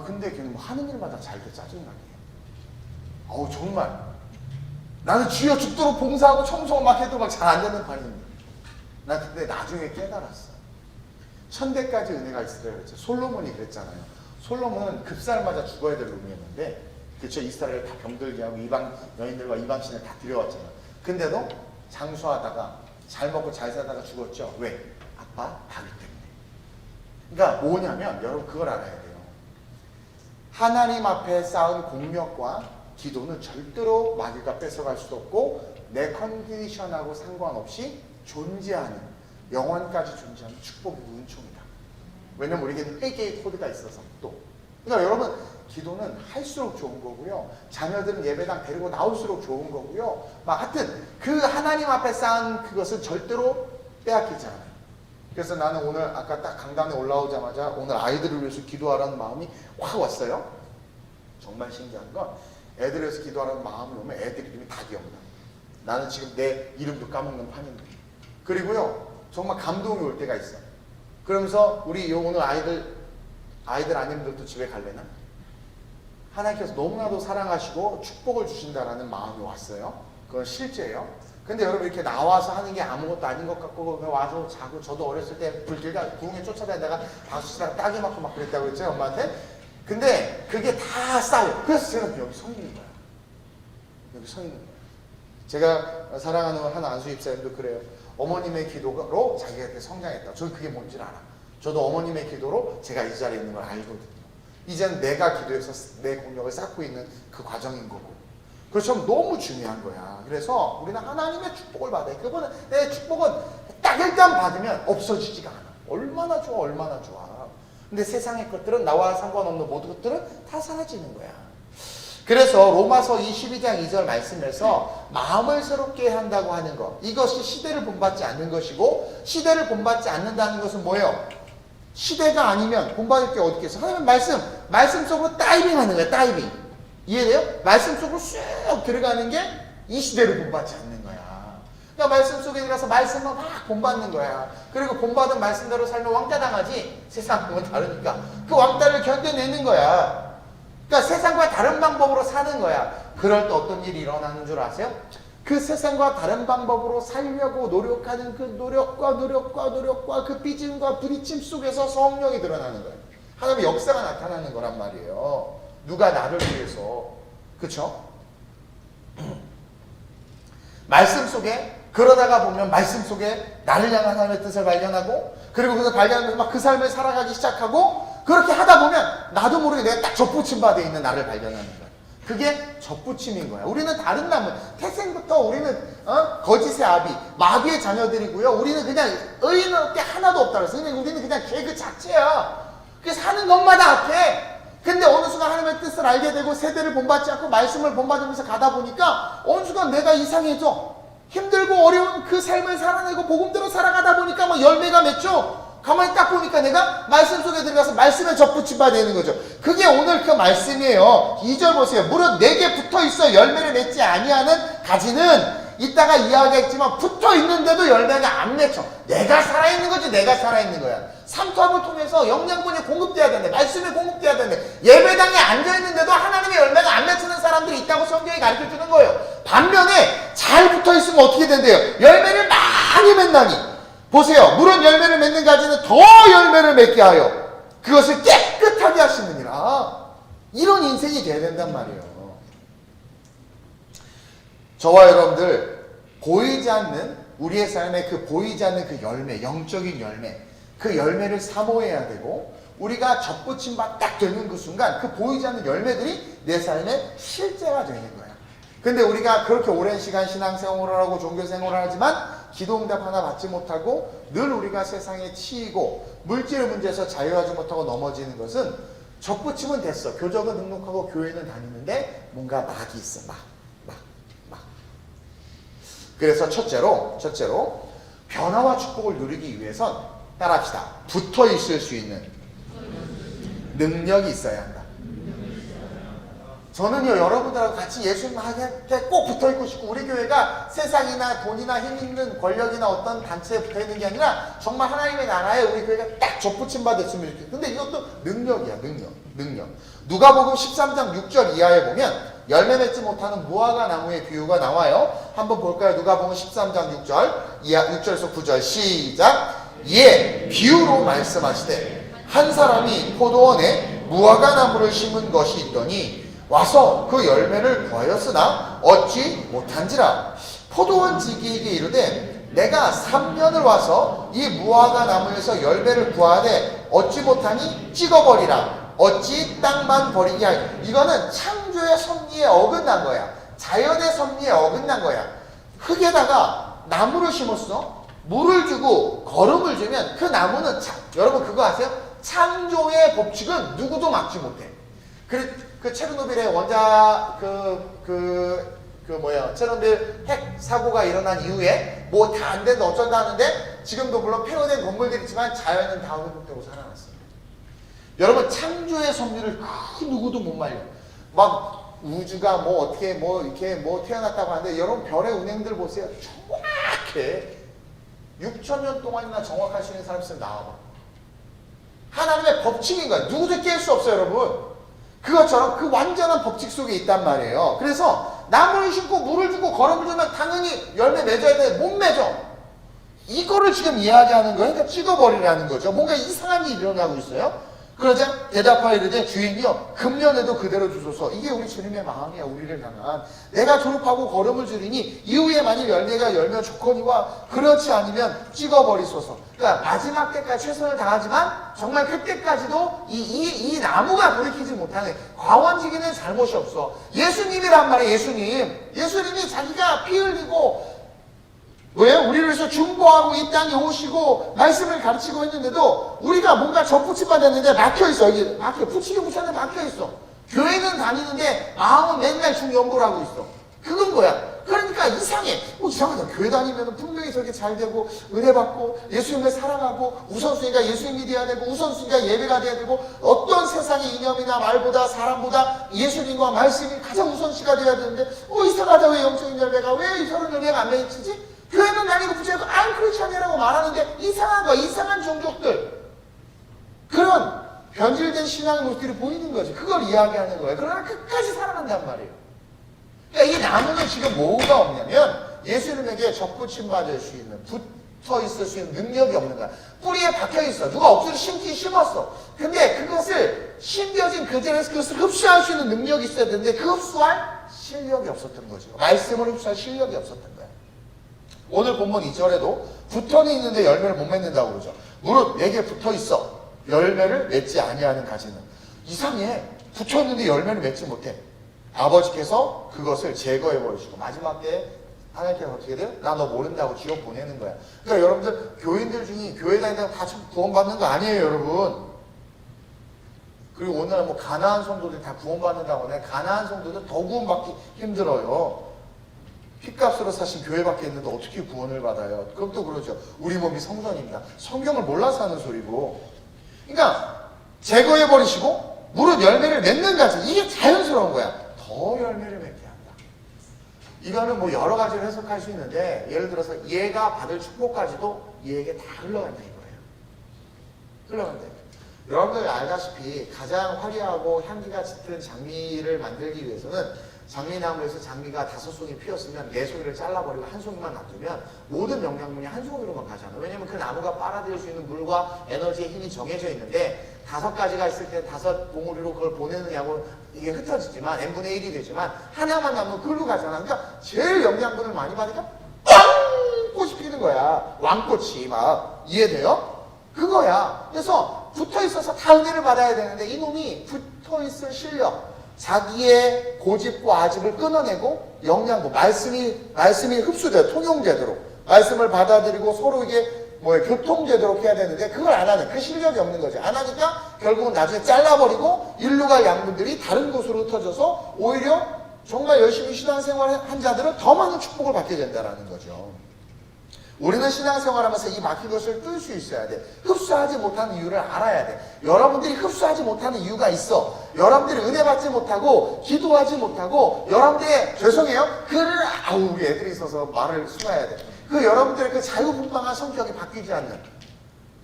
근데 걔는 뭐 하는 일마다 잘 돼 짜증나게. 정말. 나는 주여 죽도록 봉사하고 청소 막 해도 막 잘 안 되는 판인데. 나 근데 나중에 깨달았어. 천대까지 은혜가 있으라 그랬죠. 솔로몬이 그랬잖아요. 솔로몬은 급살맞아 죽어야 될 놈이었는데, 그쵸, 이스라엘을 다 병들게 하고 이방 여인들과 이방 신을 다 들여왔잖아요. 근데도 장수하다가 잘 먹고 잘 살다가 죽었죠. 왜? 아빠 다윗 때문에. 그러니까 뭐냐면 여러분 그걸 알아야 돼요. 하나님 앞에 쌓은 공력과 기도는 절대로 마귀가 뺏어갈 수도 없고 내 컨디션하고 상관없이 존재하는, 영원까지 존재하는 축복이고 은총이다. 왜냐면 우리에게는 회개의 코드가 있어서 또. 그러니까 여러분 기도는 할수록 좋은 거고요. 자녀들은 예배당 데리고 나올수록 좋은 거고요. 막 하여튼 그 하나님 앞에 쌓은 그것은 절대로 빼앗기지 않아요. 그래서 나는 오늘 아까 딱 강단에 올라오자마자 오늘 아이들을 위해서 기도하라는 마음이 확 왔어요. 정말 신기한 건 애들을 위해서 기도하라는 마음이 오면 애들 이름이 다 기억나. 나는 지금 내 이름도 까먹는 판인데. 그리고요 정말 감동이 올 때가 있어. 그러면서 우리 오늘 아이들 아님들도 집에 갈래나? 하나님께서 너무나도 사랑하시고 축복을 주신다라는 마음이 왔어요. 그건 실제예요. 근데 여러분 이렇게 나와서 하는 게 아무것도 아닌 것 같고 와서 자고, 저도 어렸을 때 불길가 구흥에 쫓아다니다가 박수치다가 딱이 맞고 막 그랬다고 그랬죠, 엄마한테. 근데 그게 다 쌓여. 그래서 제가 여기 서 있는 거야. 여기 서 있는 거야. 제가 사랑하는 한 안수 입사님도 그래요. 어머님의 기도로 자기가 이렇게 성장했다. 저는 그게 뭔지 알아. 저도 어머님의 기도로 제가 이 자리에 있는 걸 알거든요. 이제는 내가 기도해서 내 공력을 쌓고 있는 그 과정인 거고. 그렇죠. 너무 중요한 거야. 그래서 우리는 하나님의 축복을 받아요. 그거는 내 축복은 딱 일단 받으면 없어지지가 않아. 얼마나 좋아, 얼마나 좋아. 근데 세상의 것들은 나와 상관없는 모든 것들은 다 사라지는 거야. 그래서 로마서 12장 2절 말씀에서 마음을 새롭게 한다고 하는 것, 이것이 시대를 본받지 않는 것이고, 시대를 본받지 않는다는 것은 뭐예요? 시대가 아니면 본받을 게 어디 있겠어? 하나님 말씀 속으로 다이빙 하는 거야. 다이빙. 이해돼요? 말씀 속으로 쑥 들어가는 게 이 시대를 본받지 않는 거야. 그러니까 말씀 속에 들어가서 말씀만 막 본받는 거야. 그리고 본받은 말씀대로 살면 왕따 당하지. 세상과는 다르니까 그 왕따를 견뎌내는 거야. 그러니까 세상과 다른 방법으로 사는 거야. 그럴 때 어떤 일이 일어나는 줄 아세요? 그 세상과 다른 방법으로 살려고 노력하는 그 노력과 그 삐짐과 부딪힘 속에서 성령이 드러나는 거예요. 하나님의 역사가 나타나는 거란 말이에요. 누가 나를 위해서. 그쵸? 말씀 속에, 그러다가 보면 말씀 속에 나를 향한 하나님의 뜻을 발견하고, 그리고 그것을 발견하면서 막 그 삶을 살아가기 시작하고, 그렇게 하다 보면 나도 모르게 내가 딱 접붙임 받아 있는 나를 발견하는 거야. 그게 접붙임인 거야. 우리는 다른 나무, 태생부터 우리는 거짓의 아비, 마귀의 자녀들이고요. 우리는 그냥 의인은 게 하나도 없다 그랬어. 우리는 그냥 개그 자체야. 그래서 사는 것마다 악해. 근데 어느 순간 하나님의 뜻을 알게 되고 세대를 본받지 않고 말씀을 본받으면서 가다 보니까 어느 순간 내가 이상해져. 힘들고 어려운 그 삶을 살아내고 복음대로 살아가다 보니까 막 열매가 맺죠. 가만히 딱 보니까 내가 말씀 속에 들어가서 말씀에 접붙임 바 되는 거죠. 그게 오늘 그 말씀이에요. 2절 보세요. 무릇 내게 붙어있어 열매를 맺지 아니하는 가지는 이따가 이야기했지만 붙어있는데도 열매가 안 맺혀. 내가 살아있는 거지. 내가 살아있는 거야. 삼투압을 통해서 영양분이 공급돼야 되는데, 말씀이 공급돼야 되는데, 예배당에 앉아있는데도 하나님의 열매가 안 맺히는 사람들이 있다고 성경이 가르쳐주는 거예요. 반면에 잘 붙어있으면 어떻게 된대요? 열매를 많이 맺나니. 보세요. 무릇 열매를 맺는 가지는 더 열매를 맺게 하여 그것을 깨끗하게 하시느니라. 이런 인생이 돼야 된단 말이에요. 저와 여러분들 보이지 않는 우리의 삶에 그 보이지 않는 그 열매, 영적인 열매, 그 열매를 사모해야 되고, 우리가 접붙임 바 딱 되는 그 순간 그 보이지 않는 열매들이 내 삶의 실제가 되는 거야. 근데 우리가 그렇게 오랜 시간 신앙생활을 하고 종교생활을 하지만 기도응답 하나 받지 못하고 늘 우리가 세상에 치이고 물질 문제에서 자유하지 못하고 넘어지는 것은 접붙임은 됐어. 교적은 등록하고 교회는 다니는데 뭔가 막이 있어. 막. 그래서 첫째로 변화와 축복을 누리기 위해선 따라합시다. 붙어 있을 수 있는 능력이 있어야 한다. 저는요, 여러분들하고 같이 예수님한테 꼭 붙어 있고 싶고, 우리 교회가 세상이나 돈이나 힘 있는 권력이나 어떤 단체에 붙어 있는 게 아니라 정말 하나님의 나라에 우리 교회가 딱 접붙임 받았으면 좋겠어요. 근데 이것도 능력이야. 능력. 누가복음 13장 6절 이하에 보면 열매 맺지 못하는 무화과 나무의 비유가 나와요. 한번 볼까요? 누가복음 13장 6절에서 9절 시작. 예, 비유로 말씀하시되 한 사람이 포도원에 무화과 나무를 심은 것이 있더니 와서 그 열매를 구하였으나 얻지 못한지라. 포도원 지기에게 이르되 내가 3년을 와서 이 무화과 나무에서 열매를 구하되 얻지 못하니 찍어버리라. 어찌 땅만 버리게 하여. 이거는 창조의 섭리에 어긋난 거야. 자연의 섭리에 어긋난 거야. 흙에다가 나무를 심었어. 물을 주고 거름을 주면 그 나무는 여러분 그거 아세요? 창조의 법칙은 누구도 막지 못해. 그 체르노빌의 체르노빌 핵 사고가 일어난 이후에 뭐 다 안 된다 어쩐다 하는데 지금도 물론 폐허된 건물들이 있지만 자연은 다 회복되고 살아났어요. 여러분 창조의 섭리를 그 누구도 못 말려. 막 우주가 뭐 어떻게 뭐 이렇게 뭐 태어났다고 하는데 여러분 별의 운행들 보세요. 정확해. 6,000년 동안이나 정확할 수 있는 사람 있으면 나와봐. 하나님의 법칙인 거야. 누구도 깰 수 없어요, 여러분. 그것처럼 그 완전한 법칙 속에 있단 말이에요. 그래서 나무를 심고 물을 주고 거름을 주면 당연히 열매 맺어야 돼. 못 맺어. 이거를 지금 이야기하는 거예요. 그러니까 찍어버리라는 거죠. 뭔가 이상한 일이 일어나고 있어요. 그러자 대답하여 이르되 주인이여 금년에도 그대로 주소서. 이게 우리 주님의 마음이야. 우리를 향한. 내가 졸업하고 걸음을 줄이니 이후에 만일 열매가 열면 좋거니와 그렇지 않으면 찍어버리소서. 그러니까 마지막 때까지 최선을 다하지만 정말 그때까지도 이 나무가 돌이키지 못하는 과원지기는 잘못이 없어. 예수님이란 말이에요. 예수님이 자기가 피 흘리고 왜요? 우리를 위해서 중보하고 이 땅에 오시고 말씀을 가르치고 있는데도 우리가 뭔가 접붙임 받았는데 막혀있어. 여기 붙이게 붙였는데 막혀있어. 교회는 다니는데 마음은 맨날 중연보를 하고 있어. 그건 거야. 그러니까 이상해. 이상하다. 교회 다니면 분명히 저렇게 잘 되고 은혜 받고 예수님을 사랑하고 우선순위가 예수님이 돼야 되고 우선순위가 예배가 돼야 되고 어떤 세상의 이념이나 말보다 사람보다 예수님과 말씀이 가장 우선시가 돼야 되는데 이상하다. 왜 영적인 열매가 왜 저런 열매가 안 맺히지? 교회는 다니고 붙잡고 크리스찬이라고 말하는데 이상한 거야. 이상한 종족들. 그런 변질된 신앙의 모습들이 보이는 거지. 그걸 이야기하는 거예요. 그러나 끝까지 살아간단 말이에요. 그러니까 이 나무는 지금 뭐가 없냐면 예수님에게 접붙임 받을 수 있는 붙어 있을 수 있는 능력이 없는 거야. 뿌리에 박혀 있어. 누가 억지로 심었어. 근데 그것을 심겨진 그 자리에서 그것을 흡수할 수 있는 능력이 있어야 되는데 그 흡수할 실력이 없었던 거죠. 말씀을 흡수할 실력이 없었던 거야. 오늘 본문 2절에도 붙어는 있는데 열매를 못 맺는다고 그러죠. 무릇 내게 붙어 있어 열매를 맺지 아니하는 가지는. 이상해. 붙어 있는데 열매를 맺지 못해. 아버지께서 그것을 제거해 버리시고 마지막 때 하나님께서 어떻게 돼요? 나 너 모른다고 지옥 보내는 거야. 그러니까 여러분들 교인들 중에 교회 다니다가 다 구원받는 거 아니에요, 여러분. 그리고 오늘 뭐 가나안 성도들 다 구원받는다고 해. 가나안 성도들 더 구원받기 힘들어요. 핏값으로 사신 교회밖에 있는데 어떻게 구원을 받아요? 그럼 또 그러죠. 우리 몸이 성전입니다. 성경을 몰라서 하는 소리고. 그러니까 제거해버리시고 무릇 열매를 맺는가지. 이게 자연스러운 거야. 더 열매를 맺게 한다. 이거는 뭐 여러 가지로 해석할 수 있는데, 예를 들어서 얘가 받을 축복까지도 얘에게 다 흘러간다 이거예요. 흘러간다. 여러분들 알다시피 가장 화려하고 향기가 짙은 장미를 만들기 위해서는 장미나무에서 장미가 5송이 피었으면 4송이를 잘라버리고 1송이만 놔두면 모든 영양분이 1송이로만 가잖아요. 왜냐면 그 나무가 빨아들일 수 있는 물과 에너지의 힘이 정해져 있는데 5가지가 있을 때 5봉우리로 그걸 보내느냐고 이게 흩어지지만 n분의 1이 되지만 하나만 남으면 그걸로 가잖아. 그러니까 제일 영양분을 많이 받으니까 빵! 꽃이 피는 거야. 왕꽃이 막. 이해돼요? 그거야. 그래서 붙어있어서 다 은혜를 받아야 되는데 이놈이 붙어있을 실력, 자기의 고집과 아집을 끊어내고 영양분, 말씀이 흡수돼요. 통용되도록. 말씀을 받아들이고 서로 이게 교통되도록 해야 되는데 그걸 안 하는, 그 실력이 없는 거지. 안 하니까 결국은 나중에 잘라버리고 일로 갈 양분들이 다른 곳으로 흩어져서 오히려 정말 열심히 신앙생활 한 자들은 더 많은 축복을 받게 된다는 거죠. 우리는 신앙생활하면서 이 막힌 것을 뚫을 수 있어야 돼. 흡수하지 못하는 이유를 알아야 돼. 여러분들이 흡수하지 못하는 이유가 있어. 여러분들이 은혜 받지 못하고 기도하지 못하고 여러분들의, 죄송해요, 우리 애들이 있어서 말을 숨어야 돼. 여러분들의 그 자유분방한 성격이 바뀌지 않는,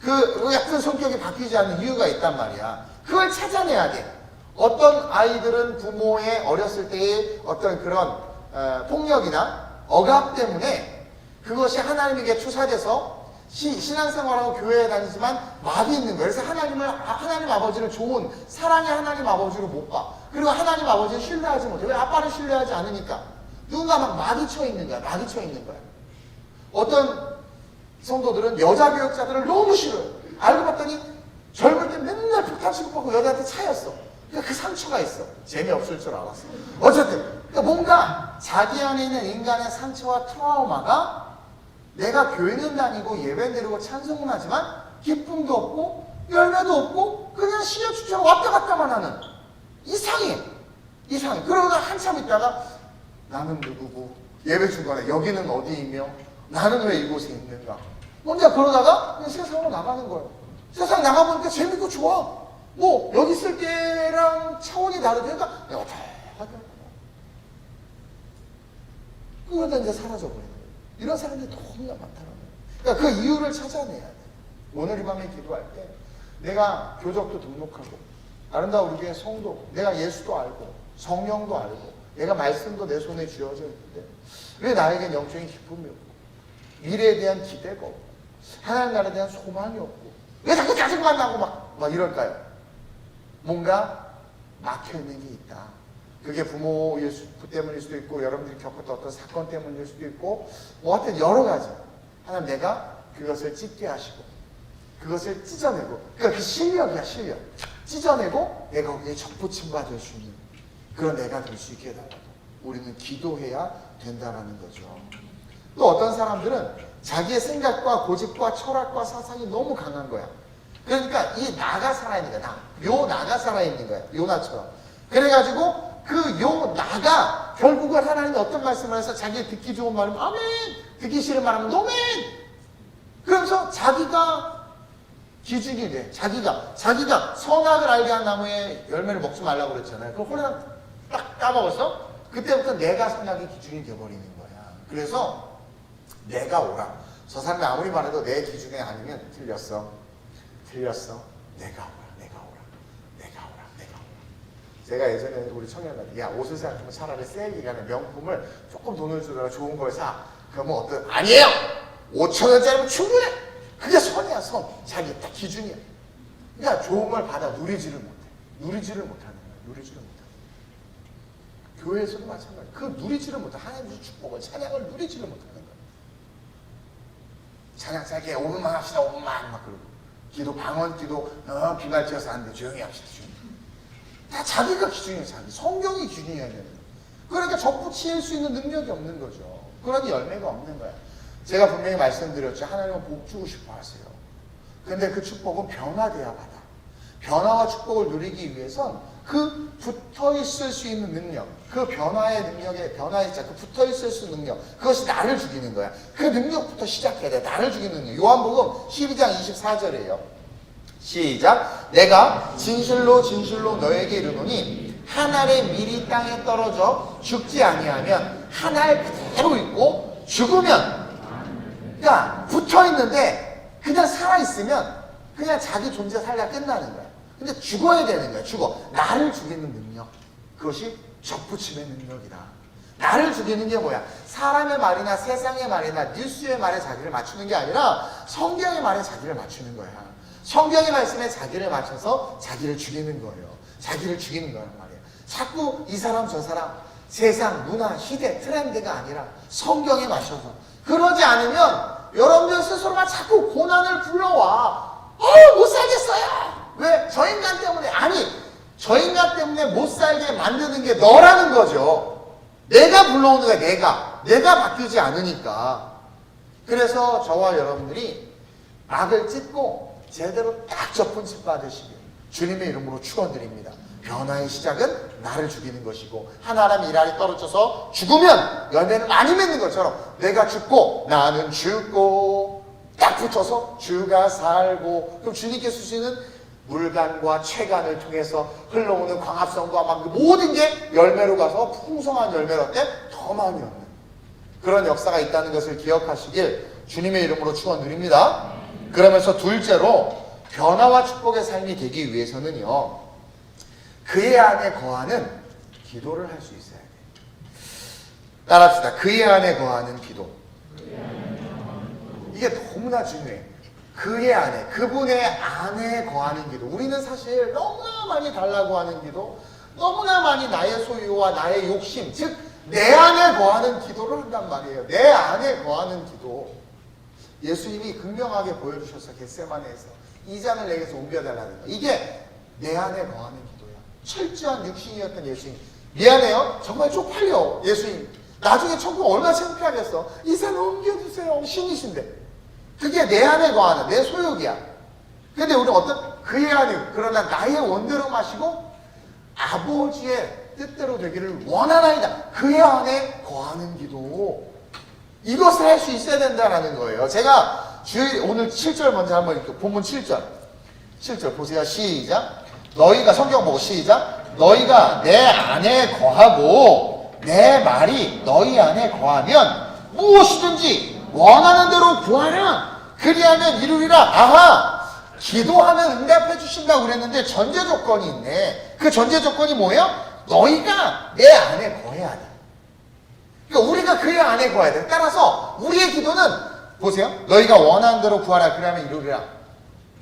그 약간 성격이 바뀌지 않는 이유가 있단 말이야. 그걸 찾아내야 돼. 어떤 아이들은 부모의 어렸을 때의 어떤 그런 폭력이나 억압 때문에 그것이 하나님에게 투사돼서 신앙생활하고 교회에 다니지만 마비 있는 거예요. 그래서 하나님 아버지를 좋은 사랑의 하나님 아버지로 못 봐. 그리고 하나님 아버지를 신뢰하지 못해. 왜? 아빠를 신뢰하지 않으니까. 누군가 막 마귀 쳐 있는 거야. 마귀 쳐 있는 거야. 어떤 성도들은 여자 교육자들을 너무 싫어요. 알고 봤더니 젊을 때 맨날 폭탄 취급하고 여자한테 차였어. 그러니까 그 상처가 있어. 재미없을 줄 알았어. 어쨌든 그러니까 뭔가 자기 안에 있는 인간의 상처와 트라우마가 내가 교회는 다니고 예배는 드리고 찬송은 하지만 기쁨도 없고 열매도 없고 그냥 시녀축처럼 왔다 갔다만 하는, 이상해. 그러다 한참 있다가 나는 누구고, 예배 중간에 여기는 어디이며 나는 왜 이곳에 있는가, 혼자 그러다가 그냥 세상으로 나가는 거예요. 세상 나가보니까 재밌고 좋아. 뭐 여기 있을 때랑 차원이 다르니까 내가 다 하더라고. 그러다 이제 사라져버리는 거예요. 이런 사람들이 너무나 많다는 거예요. 그러니까 그 이유를 찾아내야 돼. 오늘 이 밤에 기도할 때 내가 교적도 등록하고 아름다운 우리 교회 성도, 내가 예수도 알고 성령도 알고 내가 말씀도 내 손에 쥐어져 있는데 왜 나에겐 영적인 기쁨이 없고 미래에 대한 기대가 없고 하나님 나라에 대한 소망이 없고 왜 자꾸 짜증만 나고 막 이럴까요? 뭔가 막혀있는 게 있다. 그게 부모 때문일 수도 있고 여러분들이 겪었던 어떤 사건 때문일 수도 있고 뭐 하여튼 여러 가지. 하나님 내가 그것을 찢게 하시고 그것을 찢어내고, 그러니까 그 실력이야, 실력. 찢어내고 내가 거기에 접붙임 받을 수 있는 그런 내가 될 수 있게 해달라고 우리는 기도해야 된다는 거죠. 또 어떤 사람들은 자기의 생각과 고집과 철학과 사상이 너무 강한 거야. 그러니까 이 나가 살아있는 거야. 요 나가 살아있는 거야. 요나처럼. 그래가지고 그 요 나가 결국은 하나님이 어떤 말씀을 해서 자기 듣기 좋은 말이면 아멘, 듣기 싫은 말하면 노멘. 그러면서 자기가 기준이 돼. 자기가 선악을 알게 한 나무의 열매를 먹지 말라고 그랬잖아요. 그걸 홀랑 딱 까먹었어? 그때부터 내가 선악의 기준이 돼버리는 거야. 그래서 내가 오라. 저 사람이 아무리 말해도 내 기준에 아니면 틀렸어. 내가 오라. 제가 예전에 우리 청년한테 야, 옷을 사면 차라리 세일 기간에 명품을 조금 돈을 주더라 좋은 걸 사. 그러면 어떤, 아니에요! 5,000원짜리면 충분해! 그게 선이야, 선. 자기 딱 기준이야. 그러니까 좋은 걸 받아 누리지를 못해. 누리지를 못하는 거야. 교회에서도 마찬가지야. 그 누리지를 못해. 하나님의 축복을, 찬양을 누리지를 못하는 거야. 찬양 짧게 5분만 합시다. 5분만 막 그러고. 기도 방언 기도 비말 튀어서 안 돼. 조용히 합시다. 다 자기가 기준이야. 자기 성경이 기준이어야 되는 거야. 그러니까 접붙일 수 있는 능력이 없는 거죠. 그러니 열매가 없는 거야. 제가 분명히 말씀드렸죠. 하나님은 복 주고 싶어 하세요. 근데 그 축복은 변화돼야 받아. 변화와 축복을 누리기 위해선 그 붙어 있을 수 있는 능력, 그 변화의 능력에, 변화의 자, 그 붙어 있을 수 있는 능력, 그것이 나를 죽이는 거야. 그 능력부터 시작해야 돼. 나를 죽이는 능력. 요한복음 12장 24절이에요. 시작. 내가 진실로 진실로 너에게 이르노니 한 알의 밀이 땅에 떨어져 죽지 아니하면 한 알 그대로 있고 죽으면, 그러니까 붙어 있는데 그냥 살아 있으면 그냥 자기 존재 살다 끝나는 거야. 근데 죽어야 되는 거야. 죽어. 나를 죽이는 능력, 그것이 접붙임의 능력이다. 나를 죽이는 게 뭐야? 사람의 말이나 세상의 말이나 뉴스의 말에 자기를 맞추는 게 아니라 성경의 말에 자기를 맞추는 거야. 성경의 말씀에 자기를 맞춰서 자기를 죽이는 거예요. 자기를 죽이는 거란 말이에요. 자꾸 이 사람 저 사람, 세상, 문화, 시대, 트렌드가 아니라 성경에 맞춰서. 그러지 않으면 여러분들 스스로가 자꾸 고난을 불러와. 못 살겠어요. 왜? 저 인간 때문에. 아니, 저 인간 때문에 못 살게 만드는 게 너라는 거죠. 내가 불러오는 거야. 내가 바뀌지 않으니까. 그래서 저와 여러분들이 막을 찢고 제대로 딱 접붙임 받으시길 주님의 이름으로 축원드립니다. 변화의 시작은 나를 죽이는 것이고, 하나라면 일알이 떨어져서 죽으면 열매를 많이 맺는 것처럼 내가 죽고 나는 죽고 딱 붙어서 주가 살고, 그럼 주님께서 주시는 물간과 채간을 통해서 흘러오는 광합성과 막 모든 게 열매로 가서 풍성한 열매를 얻되 더 많이 얻는 그런 역사가 있다는 것을 기억하시길 주님의 이름으로 축원드립니다. 그러면서 둘째로 변화와 축복의 삶이 되기 위해서는요, 그의 안에 거하는 기도를 할 수 있어야 돼요. 따라합시다. 그의 안에 거하는 기도. 이게 너무나 중요해. 그의 안에, 그분의 안에 거하는 기도. 우리는 사실 너무나 많이 달라고 하는 기도, 너무나 많이 나의 소유와 나의 욕심, 즉 내 안에 거하는 기도를 한단 말이에요. 내 안에 거하는 기도. 예수님이 극명하게 보여주셔서 겟세마네에서 이 잔을 내게서 옮겨달라는 거. 이게 내 안에 거하는 기도야. 철저한 육신이었던 예수님. 미안해요. 정말 쪽팔려. 예수님. 나중에 천국 얼마나 창피하겠어. 이 잔을 옮겨주세요. 신이신데. 그게 내 안에 거하는 내 소욕이야. 근데 우리는 어떤 그의 안에, 그러나 나의 원대로 마시고 아버지의 뜻대로 되기를 원하나이다. 그의 안에 거하는 기도. 이것을 할 수 있어야 된다는 거예요. 제가 오늘 7절 먼저 한번 읽고, 본문 7절. 7절 보세요. 시작. 너희가, 성경 보고 시작. 너희가 내 안에 거하고 내 말이 너희 안에 거하면 무엇이든지 원하는 대로 구하라. 그리하면 이루리라. 아하! 기도하면 응답해 주신다고 그랬는데 전제 조건이 있네. 그 전제 조건이 뭐예요? 너희가 내 안에 거해야 돼. 그러니까 우리가 그의 안에 거해야 돼. 따라서 우리의 기도는 보세요. 너희가 원하는 대로 구하라. 그러면 이루리라.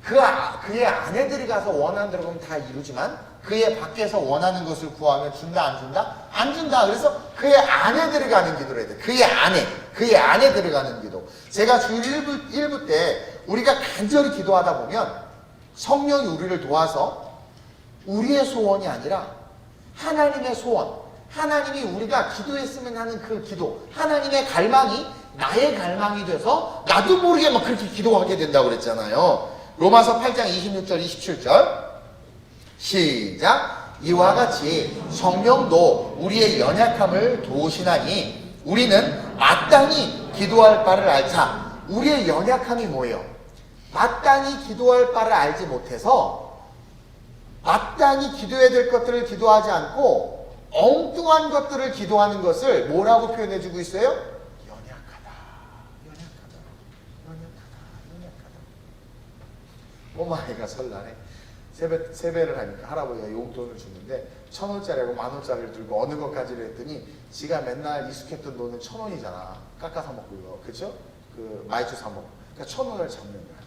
그의 안에 들어가서 원하는 대로 그러면 다 이루지만 그의 밖에서 원하는 것을 구하면 준다 안 준다? 안 준다. 그래서 그의 안에 들어가는 기도를 해야 돼. 그의 안에 들어가는 기도. 제가 주일 1부 때 우리가 간절히 기도하다 보면 성령이 우리를 도와서 우리의 소원이 아니라 하나님의 소원, 하나님이 우리가 기도했으면 하는 그 기도, 하나님의 갈망이 나의 갈망이 돼서 나도 모르게 막 그렇게 기도하게 된다고 그랬잖아요. 로마서 8장 26절 27절 시작. 이와 같이 성령도 우리의 연약함을 도우시나니 우리는 마땅히 기도할 바를 알자. 우리의 연약함이 뭐예요? 마땅히 기도할 바를 알지 못해서 마땅히 기도해야 될 것들을 기도하지 않고 엉뚱한 것들을 기도하는 것을 뭐라고 표현해주고 있어요? 연약하다. 꼬마아이가 설날에 세배를 하니까 할아버지가 용돈을 주는데 1,000원짜리하고 10,000원짜리를 들고 어느 것까지를 했더니 지가 맨날 익숙했던 돈은 1,000원이잖아. 깎아 사 먹고 이거. 그쵸? 그 마이쮸 사 먹고. 그러니까 1,000원을 잡는 거야.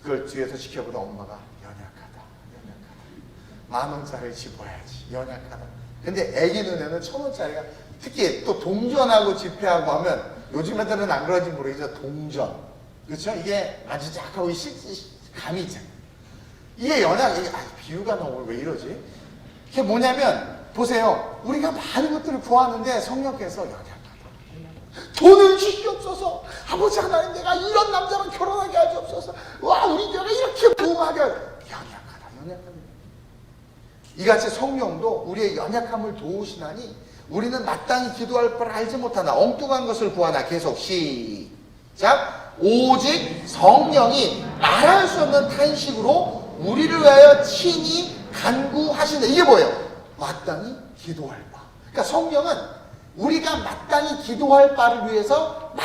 그걸 뒤에서 지켜보던 엄마가 연약하다. 10,000원짜리를 집어야지. 연약하다. 근데 애기 눈에는 1,000원짜리가 특히 또 동전하고 지폐하고 하면 요즘 애들은 안 그런지 모르겠지만 동전. 그렇죠? 이게 아주 약하고 감이 있잖아요. 이게 비유가 너무 왜 이러지? 이게 뭐냐면 보세요. 우리가 많은 것들을 구하는데 성령께서 연약하다. 돈을 주시옵소서. 아버지 하나님 내가 이런 남자랑 결혼하게 하시옵소서. 와 우리 교회가 이렇게 부흥하게 연약하다. 이같이 성령도 우리의 연약함을 도우시나니 우리는 마땅히 기도할 바를 알지 못하나 엉뚱한 것을 구하나. 계속 시작. 오직 성령이 말할 수 없는 탄식으로 우리를 위하여 친히 간구하신다. 이게 뭐예요? 마땅히 기도할 바. 그러니까 성령은 우리가 마땅히 기도할 바를 위해서 막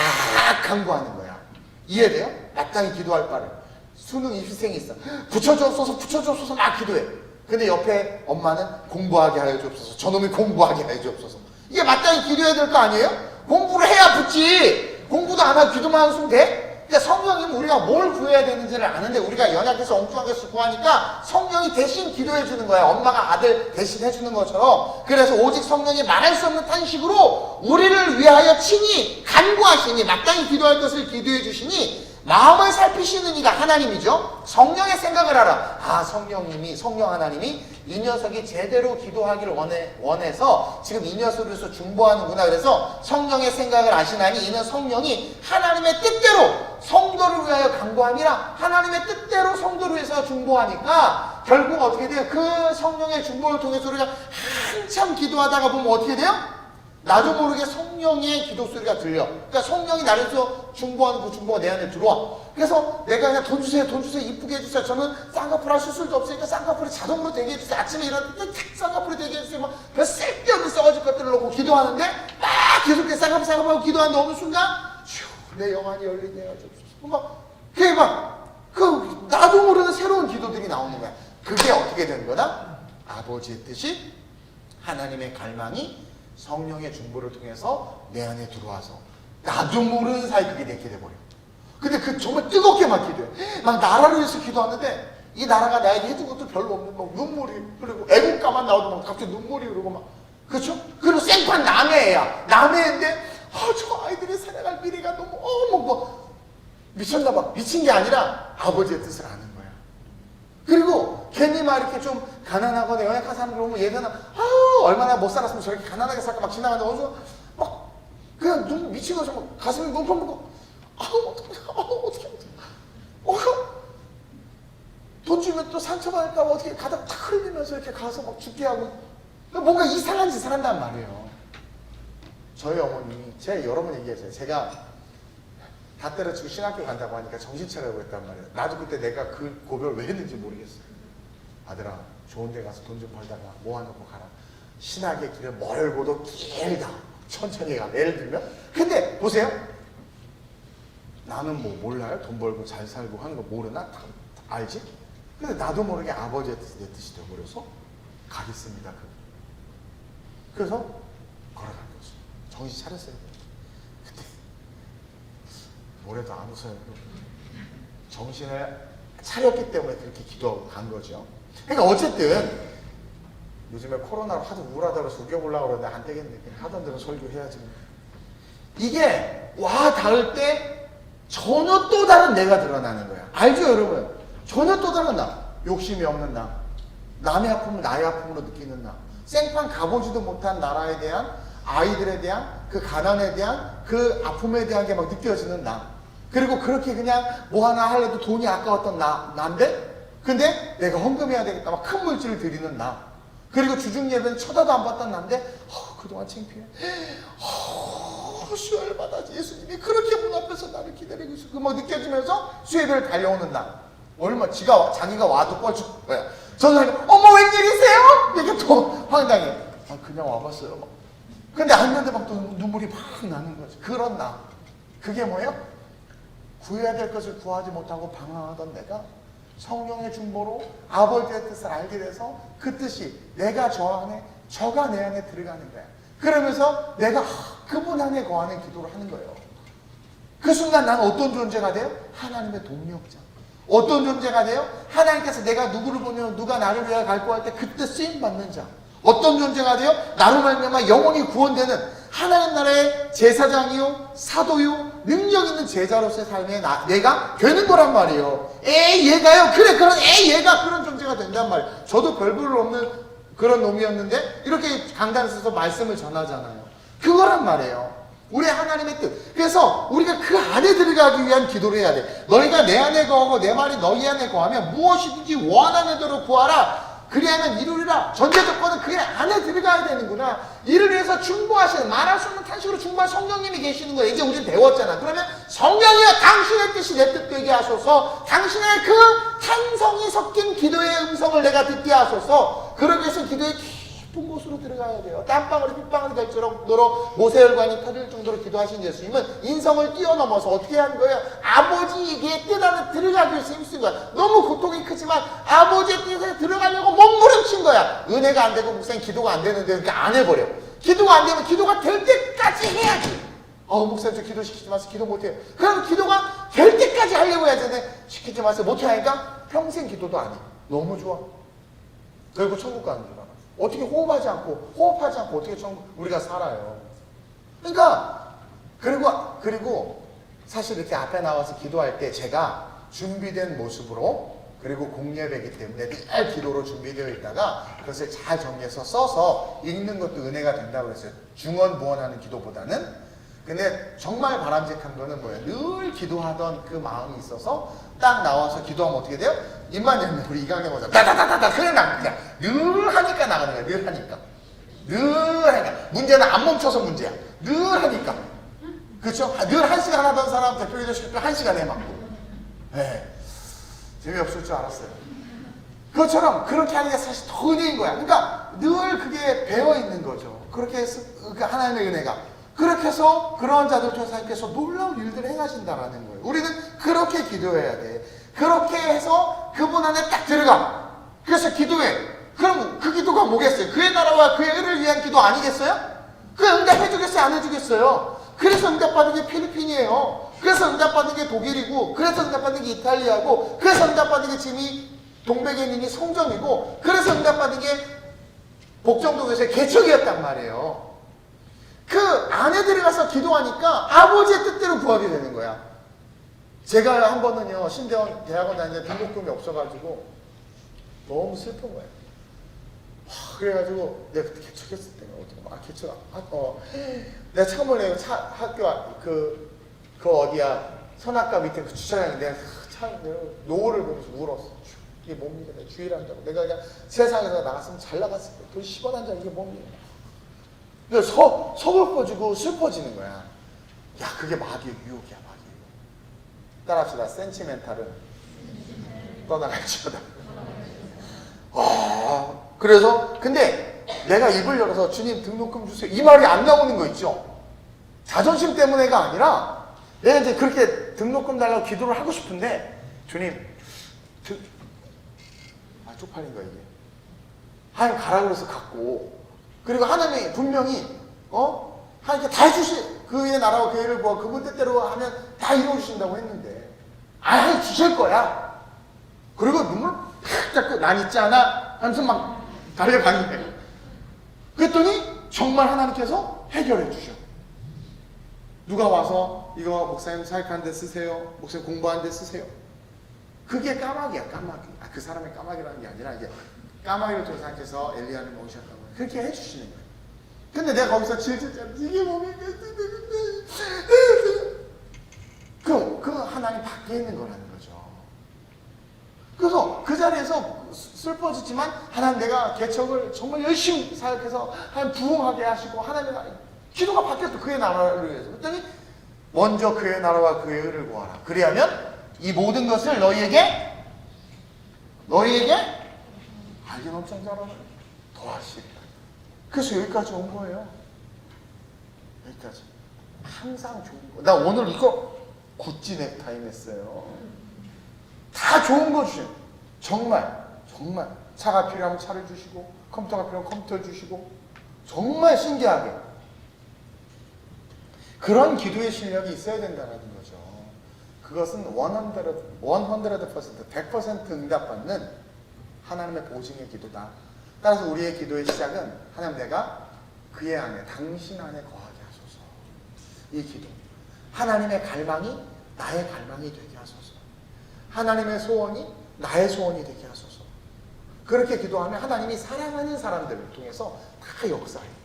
간구하는 거야. 이해돼요? 마땅히 기도할 바를. 수능 입시생이 있어. 붙여주옵소서 붙여주옵소서 막 기도해. 근데 옆에 엄마는 공부하게 하여 주옵소서. 저놈이 공부하게 하여 주옵소서. 이게 마땅히 기도해야 될 거 아니에요? 공부를 해야 붙지. 공부도 안 하고 기도만 하면 돼? 그러니까 성령이면 우리가 뭘 구해야 되는지를 아는데 우리가 연약해서 엉뚱한 것을 구하니까 성령이 대신 기도해 주는 거야. 엄마가 아들 대신 해주는 것처럼. 그래서 오직 성령이 말할 수 없는 탄식으로 우리를 위하여 친히 간구하시니 마땅히 기도할 것을 기도해 주시니 마음을 살피시는 이가 하나님이죠. 성령의 생각을 알아. 아, 성령 하나님이 이 녀석이 제대로 기도하기를 원해서 지금 이 녀석으로서 중보하는구나. 그래서 성령의 생각을 아시나니 이는 성령이 하나님의 뜻대로 성도를 위하여 간구함이라. 하나님의 뜻대로 성도를 위해서 중보하니까 결국 어떻게 돼요? 그 성령의 중보를 통해서 우리가 한참 기도하다가 보면 어떻게 돼요? 나도 모르게 성령의 기도 소리가 들려. 그러니까 성령이 나를 서 중보하는 그 중보가 내 안에 들어와. 그래서 내가 그냥 돈 주세요 이쁘게 해주세요. 저는 쌍꺼풀 할 수술도 없으니까 쌍꺼풀이 자동으로 되게 해주세요. 아침에 일어날 때 쌍꺼풀이 되게 해주세요. 막 그 쓸데없는 썩어질 것들을 놓고 기도하는데 막 계속 쌍꺼풀 하고 기도하는데 어느 순간 휴, 내 영안이 열리네요. 그게 그 나도 모르는 새로운 기도들이 나오는 거야. 그게 어떻게 된 거다? 아버지의 뜻이 하나님의 갈망이 성령의 중보를 통해서 내 안에 들어와서 나도 모르는 사이 그게 내게 돼버려. 근데 그 정말 뜨겁게 막 기도해. 막 나라를 위해서 기도하는데 이 나라가 나에게 해준 것도 별로 없는 막 눈물이 흐르고 애국가만 나오도 막 갑자기 눈물이 흐르고 막. 그렇죠? 그리고 생판 남의 애야. 남의 애인데 저 아이들이 살아갈 미래가 너무 뭐 미쳤나 봐. 미친 게 아니라 아버지의 뜻을 아는 거야. 그리고 괜히 막 이렇게 좀 가난하거나 연약한 사람들 오면 얘는 얼마나 못 살았으면 저렇게 가난하게 살까 막 지나가는데 어디서 막 그냥 눈 미친 것처럼 막 가슴이 눈 펌고 어떡해 돈 주면 또 상처받을까 봐 어떻게 가다 탁 흘리면서 이렇게 가서 막 죽게 하고 뭔가 이상한 짓을 한단 말이에요. 저희 어머님이 제가 여러 번 얘기했어요. 제가 다 때려치고 신학교 간다고 하니까 정신 차리라고 했단 말이에요. 나도 그때 내가 그 고백을 왜 했는지 모르겠어요. 아들아, 좋은 데 가서 돈 좀 벌다가 모아놓고 가라. 신학의 길은 멀고도 길다. 천천히 가. 예를 들면. 근데 보세요. 나는 뭐 몰라요? 돈 벌고 잘 살고 하는 거 모르나? 다 알지? 근데 나도 모르게 아버지의 뜻이 내 뜻이 되어버려서 가겠습니다. 그래서 걸어간 거죠. 정신 차렸어요. 그때 뭐래도 안 웃어요. 정신을 차렸기 때문에 그렇게 기도하고 간 거죠. 그러니까 어쨌든 요즘에 코로나로 하도 우울하다고 해서 우겨보려고 그러는데 안 되겠네. 그냥 하던 대로 설교해야지. 이게 와 닿을 때 전혀 또 다른 내가 드러나는 거야. 알죠 여러분? 전혀 또 다른 나. 욕심이 없는 나. 남의 아픔을 나의 아픔으로 느끼는 나. 생판 가보지도 못한 나라에 대한 아이들에 대한 그 가난에 대한 그 아픔에 대한 게 막 느껴지는 나. 그리고 그렇게 그냥 뭐 하나 하려도 돈이 아까웠던 나인데 근데 내가 헌금해야 되겠다 막 큰 물질을 드리는 나. 그리고 주중 예배는 쳐다도 안 봤던 나인데 그동안 창피해. 수요일마다 예수님이 그렇게 문 앞에서 나를 기다리고 있어. 그 막 느껴지면서 수요일을 달려오는 나. 자기가 와도 뻘쭉 거야. 저는 어머 웬일이세요? 이렇게 또 황당해. 그냥 와봤어요. 막. 근데 앉는데 막 또 눈물이 막 나는 거지. 그런 나. 그게 뭐예요? 구해야 될 것을 구하지 못하고 방황하던 내가 성령의 중보로 아버지의 뜻을 알게 돼서 그 뜻이 내가 저 안에 저가 내 안에 들어가는 거야. 그러면서 내가 그분 안에 거하는 기도를 하는 거예요. 그 순간 나는 어떤 존재가 돼요? 하나님의 동력자. 어떤 존재가 돼요? 하나님께서 내가 누구를 보면 누가 나를 위하여 갈구할 때 그때 쓰임받는 자. 어떤 존재가 돼요? 나로 말미암아 영혼이 구원되는 하나님 나라의 제사장이요 사도요 능력 있는 제자로서의 삶에 내가 되는 거란 말이에요. 얘가요? 그래 얘가 그런 존재가 된단 말이에요. 저도 별볼 없는 그런 놈이었는데 이렇게 강단에 서서 말씀을 전하잖아요. 그거란 말이에요. 우리 하나님의 뜻. 그래서 우리가 그 안에 들어가기 위한 기도를 해야 돼. 너희가 내 안에 거하고 내 말이 너희 안에 거하면 무엇이든지 원하는 대로 구하라. 그리하면 이루리라. 전제 조건은 그 안에 들어가야 되는구나. 이를 위해서 충고하시는, 말할 수 없는 탄식으로 충고할 성령님이 계시는 거예요. 이제 우리는 배웠잖아. 그러면 성령이여 당신의 뜻이 내 뜻 되게 하소서. 당신의 그 탄성이 섞인 기도의 음성을 내가 듣게 하소서. 그러기 위해서 기도의 깊은 곳으로 들어가야 돼요. 땀방울이 핏방울이 될 정도로 모세혈관이 터질 정도로 기도하신 예수님은 인성을 뛰어넘어서 어떻게 한 거예요? 아버지에게 뜻 안에 들어가기 위해서 힘쓴 거야. 너무 고통이 크지만 아버지의 뜻에 들어가려고 몸부림친 거야. 은혜가 안 되고 목사님 기도가 안 되는데 그러니까 안 해버려. 기도가 안 되면 기도가 될 때까지 해야지. 목사님 저 기도시키지 마세요. 기도 못해요. 그럼 기도가 될 때까지 하려고 해야 되는데 시키지 마세요. 못해 하니까 평생 기도도 안 해. 너무 좋아. 결국 천국 가는 줄 알아. 어떻게 호흡하지 않고 어떻게 우리가 살아요. 그러니까 그리고 사실 이렇게 앞에 나와서 기도할 때 제가 준비된 모습으로 그리고 공예배기 때문에 늘 기도로 준비되어 있다가 그것을 잘 정리해서 써서 읽는 것도 은혜가 된다고 그랬어요. 중언부언하는 기도보다는. 근데 정말 바람직한 거는 뭐예요? 늘 기도하던 그 마음이 있어서 딱 나와서 기도하면 어떻게 돼요? 입만 열면 우리 이강래 보자 다다다다다 그냥 나가는 늘 하니까 나가는 거야. 늘 하니까. 문제는 안 멈춰서 문제야. 늘 하니까. 그렇죠? 늘 1시간 하던 사람 대표기도 시킬 때 1시간에 맞고. 네. 재미없을 줄 알았어요. 그것처럼 그렇게 하는 게 사실 더 은혜인 거야. 그러니까 늘 그게 배어있는 거죠. 그렇게 해서 하나님의 은혜가. 그렇게 해서 그런 자들 통해서 하나님께서 놀라운 일들을 행하신다라는 거예요. 우리는 그렇게 기도해야 돼. 그렇게 해서 그분 안에 딱 들어가. 그래서 기도해. 그럼 그 기도가 뭐겠어요? 그의 나라와 그의 의를 위한 기도 아니겠어요? 그 응답해 주겠어요? 안 해주겠어요? 그래서 응답받은 게 필리핀이에요. 그래서 응답받은 게 독일이고, 그래서 응답받은 게 이탈리아고, 그래서 응답받은 게 지금 동백의 송정이고, 그래서 응답받은 게 복정동에서의 개척이었단 말이에요. 그 안에 들어가서 기도하니까 아버지의 뜻대로 구하게 되는 거야. 제가 한 번은요, 신대원 대학원 다니는데 등록금이 없어가지고 너무 슬픈 거예요. 그래가지고 내가 그때 개척했을 때가 내가 처음에 학교 그 어디야 선악과 밑에 그 주차장에 내가 노을을 보면서 울었어. 이게 뭡니까? 내가 주일한다고. 내가 그냥 세상에서 나갔으면 잘 나갔을 거야. 돈 10원 한 장 이게 뭡니까? 그래서 서글퍼지고 슬퍼지는 거야. 야, 그게 마귀의 유혹이야, 마귀의 유혹. 따라합시다. 센치멘탈은 떠나갈지어다. 그래서 근데 내가 입을 열어서 주님 등록금 주세요. 이 말이 안 나오는 거 있죠. 자존심 때문에가 아니라 내가 이제 그렇게 등록금 달라고 기도를 하고 싶은데 주님 쪽팔린 거야 이게. 하나님 가라 그래서 갔고 그리고 하나님이 분명히 하나님께 다 해주시 그의 나라와 그 일을 구하 그분 뜻대로 하면 다 이루어주신다고 했는데 하나님 주실 거야. 그리고 눈물 팍 잡고 난 있지 않아 하면서 막 달려가는 거예요. 그랬더니 정말 하나님께서 해결해 주셔. 누가 와서 이거 목사님 사역하는 데 쓰세요. 목사님 공부하는 데 쓰세요. 그게 까마귀야, 까마귀. 그 사람의 까마귀라는 게 아니라 이제 까마귀를 통해서 하나님께서 엘리야를 모으셨다고 그렇게 해주시는 거예요. 근데 내가 거기서 질질 이게 뭡니까? 그 하나님 밖에 있는 거라는 거죠. 그래서 그 자리에서 슬퍼지지만 하나님 내가 개척을 정말 열심히 사역해서 하나님 부흥하게 하시고 하나님 기도가 바뀌었어. 그의 나라를 위해서. 그랬더니 먼저 그의 나라와 그의 의를 구하라. 그리하면 이 모든 것을 너희에게 알게 넘치는 자라는 더하시리라. 그래서 여기까지 온 거예요. 여기까지. 항상 좋은 거. 나 오늘 이거 구찌 넥타이 냈어요. 다 좋은 거 주셔요. 정말 차가 필요하면 차를 주시고 컴퓨터가 필요하면 컴퓨터를 주시고 정말 신기하게 그런 기도의 실력이 있어야 된다는 거죠. 그것은 100% 응답받는 하나님의 보증의 기도다. 따라서 우리의 기도의 시작은 하나님 내가 그의 안에 당신 안에 거하게 하소서. 이 기도. 하나님의 갈망이 나의 갈망이 되게 하소서. 하나님의 소원이 나의 소원이 되게 하소서. 그렇게 기도하면 하나님이 사랑하는 사람들을 통해서 다 역사해요.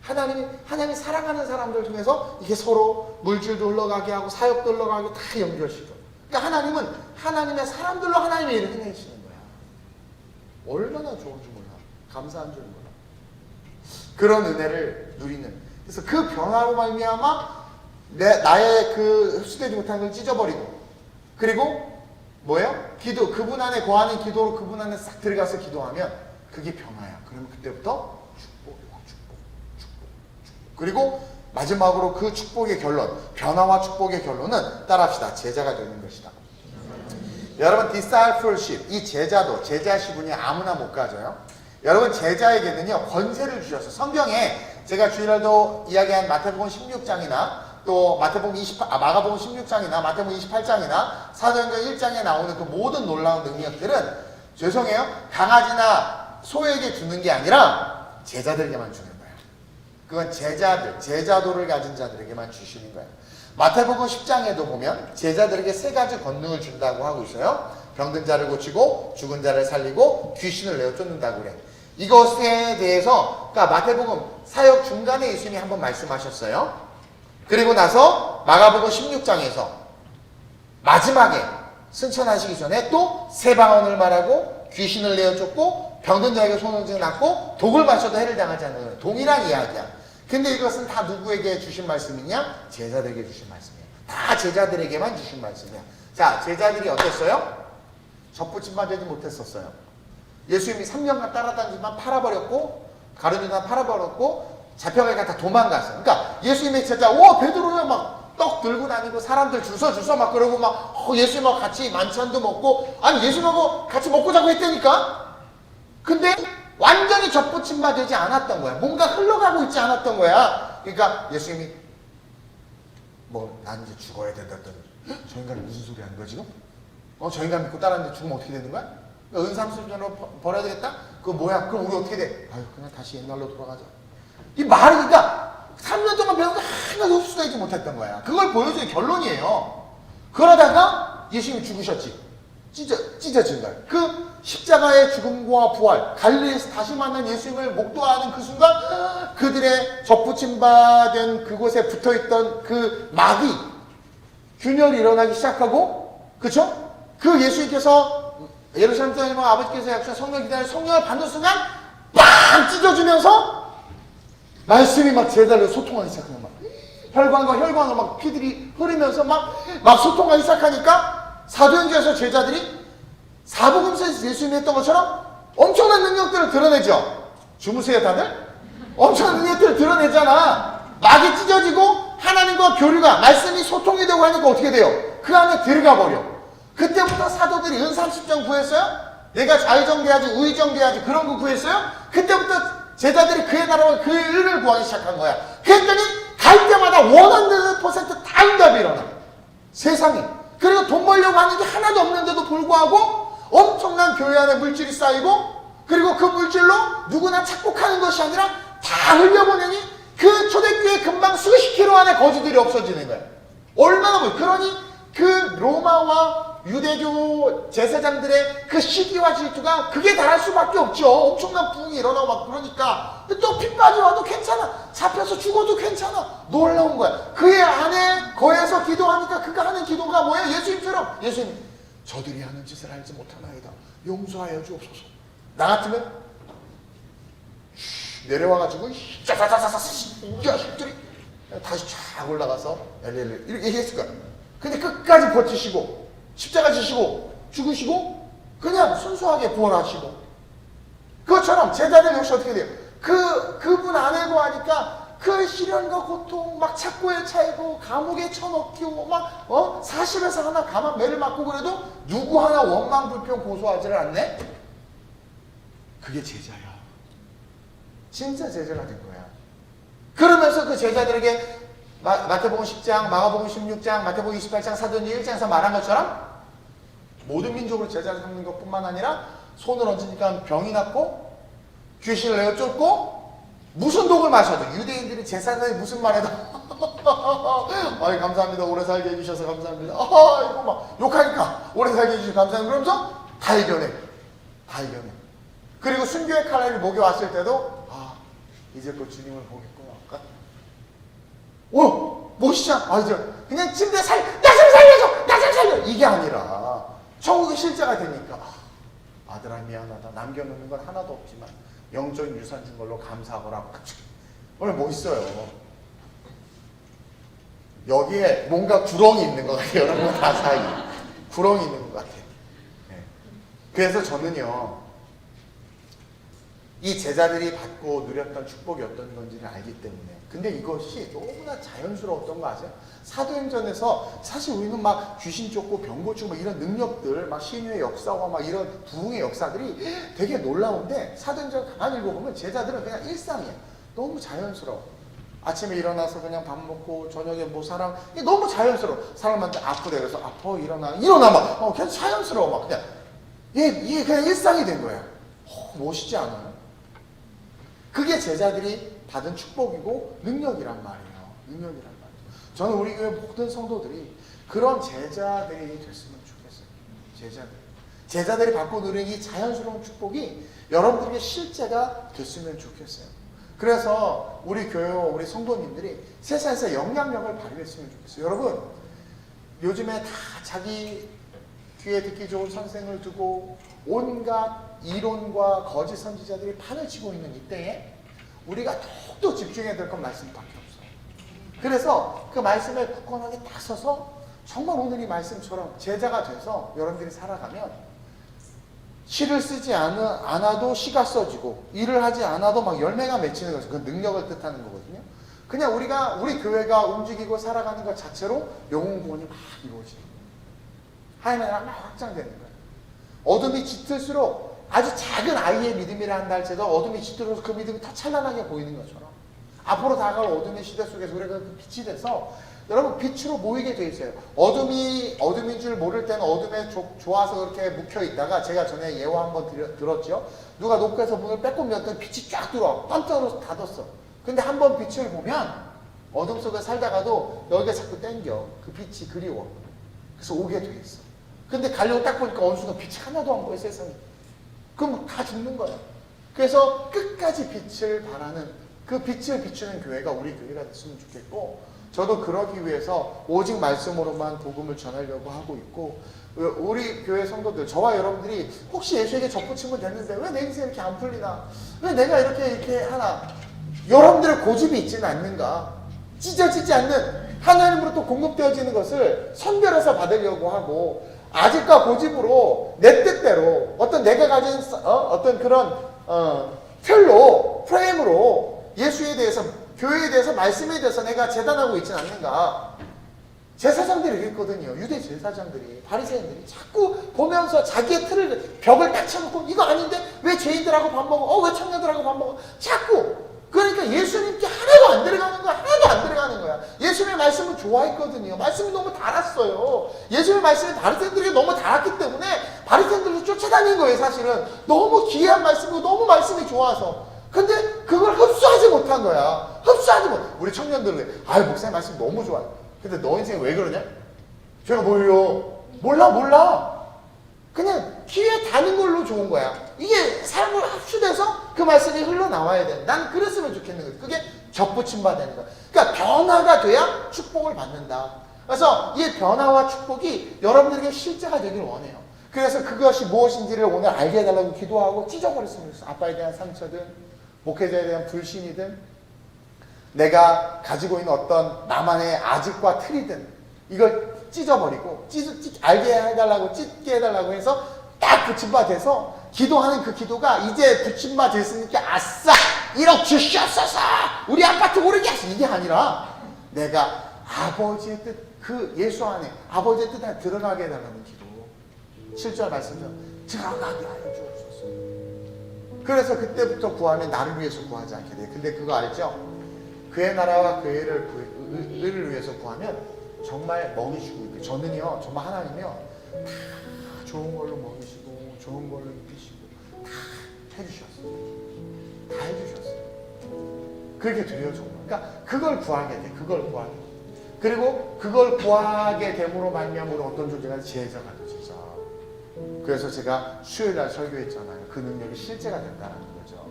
하나님이 사랑하는 사람들을 통해서 이게 서로 물질도 흘러가게 하고 사역도 흘러가게 다 연결시켜. 그러니까 하나님은 하나님의 사람들로 하나님의 일을 해내시는 거야. 얼마나 좋은 줄 몰라. 감사한 줄 몰라. 그런 은혜를 누리는. 그래서 그 변화로 말미암아 나의 그 흡수되지 못한 걸 찢어버리고, 그리고 뭐예요? 기도, 그분 안에 거하는 기도로 그분 안에 싹 들어가서 기도하면 그게 변화야. 그러면 그때부터 축복이고 축복. 그리고 마지막으로 그 축복의 결론, 변화와 축복의 결론은 따라합시다. 제자가 되는 것이다. 여러분, discipleship, 이 제자도, 제자 시분이 아무나 못 가져요. 여러분, 제자에게는요 권세를 주셔서, 성경에 제가 주일날도 이야기한 마태복음 16장이나 또 마가복음 16장이나 마태복음 28장이나 사도행전 1장에 나오는 그 모든 놀라운 능력들은, 죄송해요, 강아지나 소에게 주는 게 아니라 제자들에게만 주는 거예요. 그건 제자도를 가진 자들에게만 주시는 거예요. 마태복음 10장에도 보면 제자들에게 3가지 권능을 준다고 하고 있어요. 병든 자를 고치고 죽은 자를 살리고 귀신을 내어 쫓는다고 그래. 이것에 대해서, 그러니까 마태복음 사역 중간에 예수님이 한번 말씀하셨어요. 그리고 나서 마가복음 16장에서 마지막에 승천하시기 전에 또 3방언을 말하고 귀신을 내어 쫓고 병든 자에게 손을 놨고 독을 마셔도 해를 당하지 않는, 동일한 이야기야. 근데 이것은 다 누구에게 주신 말씀이냐? 제자들에게 주신 말씀이야. 다 제자들에게만 주신 말씀이야. 자, 제자들이 어땠어요? 접붙임만 되지 못했었어요. 예수님이 3년간 따라다니지만 팔아버렸고, 가룟유다 팔아버렸고, 잡혀가니까 다 도망갔어요. 그러니까 예수님의 제자, 베드로야 막 떡 들고 다니고 사람들 주서 막 그러고 막 예수님하고 같이 만찬도 먹고, 아니 예수님하고 같이 먹고 자고 했다니까. 근데 완전히 접붙임만 되지 않았던 거야. 뭔가 흘러가고 있지 않았던 거야. 그러니까 예수님이 난 이제 죽어야 된다더니, 저 인간이 무슨 소리 하는 거야 지금? 저 인간 믿고 따랐는데 죽으면 어떻게 되는 거야? 은삼수전으로 벌어야 되겠다? 그거 뭐야? 그럼 우리 어떻게 돼? 그냥 다시 옛날로 돌아가자. 이 말이, 그러니까 3년 동안 배운 거 하나도 흡수되지 못했던 거야. 그걸 보여주는 결론이에요. 그러다가 예수님이 죽으셨지. 찢어진 거야. 그 십자가의 죽음과 부활, 갈릴리에서 다시 만난 예수님을 목도하는 그 순간, 그들의 접붙임받은 그곳에 붙어있던 그 마귀, 균열이 일어나기 시작하고, 그쵸? 그 예수님께서 예루살렘 떠나면 아버지께서 약속한 성령 기다려 성령을 받는 순간 빵 찢어지면서 말씀이 막 제자들로 소통하기 시작하는 거야. 혈관과 혈관으로 막 피들이 흐르면서 막 소통하기 시작하니까 사도행전에서 제자들이 사복음서에서 예수님이 했던 것처럼 엄청난 능력들을 드러내죠. 주무세요 다들? 엄청난 능력들을 드러내잖아. 막이 찢어지고 하나님과 교류가, 말씀이 소통이 되고 하니까 어떻게 돼요? 그 안에 들어가 버려. 그때부터 사도들이 은삼십전 구했어요? 내가 좌의정돼야지 우의정돼야지 그런 거 구했어요? 그때부터 제자들이 그의 나라와 그의 의를 구하기 시작한 거야. 그랬더니 갈 때마다 100% 다 응답이 일어나. 세상에. 그리고 돈 벌려고 하는 게 하나도 없는데도 불구하고 엄청난 교회 안에 물질이 쌓이고, 그리고 그 물질로 누구나 착복하는 것이 아니라 다 흘려보내니 그 초대교회 금방 수십 킬로 안에 거지들이 없어지는 거야. 얼마나 보여. 그러니 그 로마와 유대교 제사장들의 그 시기와 질투가 극에 달할 수밖에 없죠. 엄청난 부흥이 일어나고 막 그러니까. 또 핏바지 와도 괜찮아. 잡혀서 죽어도 괜찮아. 놀라운 거야. 그의 안에 거해서 기도하니까 그가 하는 기도가 뭐예요? 예수님처럼. 예수님, 저들이 하는 짓을 알지 못하나이다. 용서하여 주옵소서. 나 같으면 내려와가지고 짜자자자자 자식들이 다시 쫙 올라가서 엘렐레 이렇게 얘기했을 거야. 근데 끝까지 버티시고 십자가 지시고 죽으시고 그냥 순수하게 부활하시고, 그것처럼 제자들 역시 어떻게 돼요? 그분 안에 거하니까 그 시련과 고통 막 착고에 차이고 감옥에 쳐넣기고 막 40에서 하나 가만 매를 맞고 그래도 누구 하나 원망 불평 고소하지를 않네? 그게 제자야. 진짜 제자가 된 거야. 그러면서 그 제자들에게 마태복음 10장, 마가복음 16장, 마태복음 28장, 사도행전 1장에서 말한 것처럼 모든 민족으로 제자를 삼는 것뿐만 아니라 손을 얹으니까 병이 낫고 귀신을 내어 쫓고 무슨 독을 마셔도, 유대인들이 제사장이 무슨 말해도 아이 감사합니다, 오래 살게 해주셔서 감사합니다, 이거 막 욕하니까 오래 살게 해주셔서 감사합니다 그러면서 다 이겨내. 그리고 순교의 칼날이 목에 왔을 때도 이제껏 주님을 보겠구나. 못 시작. 이제 그냥 나 좀 살려줘, 나 좀 살려. 이게 아니라 천국의 실제가 되니까 아들아 미안하다. 남겨놓는 건 하나도 없지만 영적인 유산 준 걸로 감사하거라. 오늘 뭐 있어요? 여기에 뭔가 구렁이 있는 것 같아요. 여러분 다 사이 구렁이 있는 것 같아요. 네. 그래서 저는요, 이 제자들이 받고 누렸던 축복이 어떤 건지를 알기 때문에, 근데 이것이 너무나 자연스러웠던 거 아세요? 사도행전에서 사실 우리는 막 귀신 쫓고 병 고치고 막 이런 능력들, 막 신유의 역사와 막 이런 부흥의 역사들이 되게 놀라운데, 사도행전 가만히 읽어보면 제자들은 그냥 일상이에요. 너무 자연스러워. 아침에 일어나서 그냥 밥 먹고 저녁에 뭐 사람, 이게 너무 자연스러워. 사람한테 아프대 그래서 아파 일어나 막 그냥 자연스러워. 막 그냥 이게 그냥 일상이 된 거야. 멋있지 않아요? 그게 제자들이 받은 축복이고 능력이란 말이에요. 능력이란 말이에요. 저는 우리 교회 모든 성도들이 그런 제자들이 됐으면 좋겠어요. 제자들이 받고 누린 이 자연스러운 축복이 여러분들에게 실제가 됐으면 좋겠어요. 그래서 우리 교회와 우리 성도님들이 세상에서 영향력을 발휘했으면 좋겠어요. 여러분, 요즘에 다 자기 귀에 듣기 좋은 선생을 두고 온갖 이론과 거짓 선지자들이 판을 치고 있는 이때에 우리가 더욱더 집중해야 될 건 말씀밖에 없어요. 그래서 그 말씀에 굳건하게 딱 서서 정말 오늘 이 말씀처럼 제자가 돼서 여러분들이 살아가면 시를 쓰지 않아도 시가 써지고 일을 하지 않아도 막 열매가 맺히는 거죠. 그 능력을 뜻하는 거거든요. 그냥 우리 교회가 움직이고 살아가는 것 자체로 영혼 구원이 막 이루어지는 거예요. 하나님의 나라가 막 확장되는 거예요. 어둠이 짙을수록 아주 작은 아이의 믿음이라 한다 할지라도 어둠이 짙을수록 그 믿음이 더 찬란하게 보이는 것처럼 앞으로 다가올 어둠의 시대 속에서 우리가 그 빛이 돼서 여러분 빛으로 모이게 돼 있어요. 어둠인 줄 모를 때는 어둠에 좋아서 그렇게 묵혀 있다가, 제가 전에 예화 한번 들었죠. 누가 녹화해서 문을 빼꼼 열었더니 빛이 쫙 들어와. 깜짝으로 닫았어. 근데 한번 빛을 보면 어둠 속에 살다가도 여기가 자꾸 땡겨. 그 빛이 그리워. 그래서 오게 돼 있어. 근데 가려고 딱 보니까 어느 순간 빛이 하나도 안 보여, 세상에. 그럼 다 죽는 거야. 그래서 끝까지 빛을 바라는, 그 빛을 비추는 교회가 우리 교회가 됐으면 좋겠고, 저도 그러기 위해서 오직 말씀으로만 복음을 전하려고 하고 있고, 우리 교회 성도들, 저와 여러분들이 혹시 예수에게 접붙이면 됐는데 왜 내 인생이 이렇게 안 풀리나? 왜 내가 이렇게 하나? 여러분들의 고집이 있지는 않는가? 찢어지지 않는 하나님으로부터 공급되어지는 것을 선별해서 받으려고 하고, 아직과 고집으로 내 뜻대로 어떤 내가 가진 어떤 그런 틀로 프레임으로 예수에 대해서, 교회에 대해서, 말씀에 대해서 내가 재단하고 있지는 않는가. 제사장들이 그랬거든요. 유대 제사장들이, 바리새인들이 자꾸 보면서 자기의 틀을, 벽을 딱 쳐놓고 이거 아닌데 왜 죄인들하고 밥 먹어? 왜 청년들하고 밥 먹어? 자꾸. 그러니까 예수님께 하나도 안 들어가는 거야. 하나도 안 들어가는 거야. 예수님의 말씀을 좋아했거든요. 말씀이 너무 달았어요. 예수님의 말씀이 바리새인들에게 너무 달았기 때문에 바리새인들도 쫓아다닌 거예요. 사실은 너무 귀한 말씀이고 너무 말씀이 좋아서. 근데 그걸 흡수하지 못한 거야. 흡수하지 못. 우리 청년들은 목사님 말씀 너무 좋아요. 근데 너 인생 왜 그러냐? 제가 뭘요? 몰라. 그냥 귀에 다는 걸로 좋은 거야. 이게 삶을 합수돼서 그 말씀이 흘러나와야 돼. 난 그랬으면 좋겠는 거지. 그게 접붙임 받는 거야. 그러니까 변화가 돼야 축복을 받는다. 그래서 이 변화와 축복이 여러분들에게 실제가 되길 원해요. 그래서 그것이 무엇인지를 오늘 알게 해달라고 기도하고 찢어버렸으면 좋겠어. 아빠에 대한 상처든 목회자에 대한 불신이든 내가 가지고 있는 어떤 나만의 아집과 틀이든 이걸 찢어버리고 알게 해달라고, 찢게 해달라고 해서 딱 붙임바 돼서 기도하는 그 기도가 이제 붙임바 됐으니까 아싸 1억 주시옵소서 우리 아파트 오르게 하시, 이게 아니라 내가 아버지의 뜻, 그 예수 안에 아버지의 뜻 안에 들어가게 해달라는 기도. 7절 말씀처럼 들어가게 하여 주옵소서. 그래서 그때부터 구하면 나를 위해서 구하지 않게 돼. 근데 그거 알죠? 그의 나라와 그의 의를 위해서 구하면 정말 먹이시고 있고, 저는요 정말 하나님이요 다 좋은 걸로 먹이시고 좋은 걸로 입히시고 다 해주셨어요. 다 해주셨어요. 그렇게 돼요 정말. 그러니까 그걸 구하게 돼. 그걸 구하게 돼. 그리고 그걸 구하게 됨으로 말미암아 어떤 존재가 제자가 돼. 제자. 그래서 제가 수요일날 설교했잖아요. 그 능력이 실제가 된다는 거죠.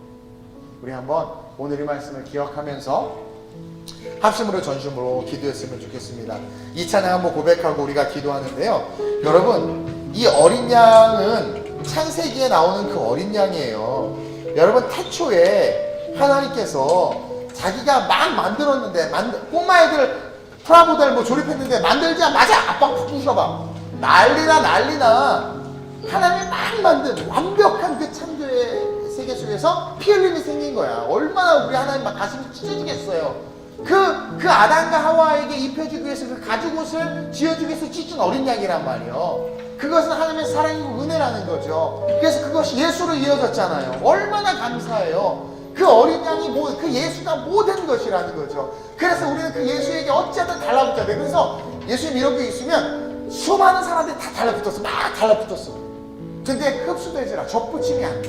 우리 한번 오늘 이 말씀을 기억하면서 합심으로 전심으로 기도했으면 좋겠습니다. 이 찬양 한번 고백하고 우리가 기도하는데요. 여러분, 이 어린 양은 창세기에 나오는 그 어린 양이에요. 여러분, 태초에 하나님께서 자기가 막 만들었는데, 꼬마애들 프라모델 뭐 조립했는데 만들자마자 아빠 푹 부셔봐. 난리나. 하나님이 막 만든 완벽한 그 창조의 세계 속에서 피 흘림이 생긴 거야. 얼마나 우리 하나님 막 가슴이 찢어지겠어요. 그 아담과 하와에게 입혀주기 위해서 그 가죽옷을 지어주기 위해서 찢은 어린 양이란 말이에요. 그것은 하나님의 사랑이고 은혜라는 거죠. 그래서 그것이 예수로 이어졌잖아요. 얼마나 감사해요. 그 어린 양이 그 예수가 모든 것이라는 거죠. 그래서 우리는 그 예수에게 어찌하든 달라붙어야 돼. 그래서 예수님 이런 게 있으면 수많은 사람들이 다 달라붙었어. 막 달라붙었어. 근데 흡수되지 않아. 접붙임이 안 돼.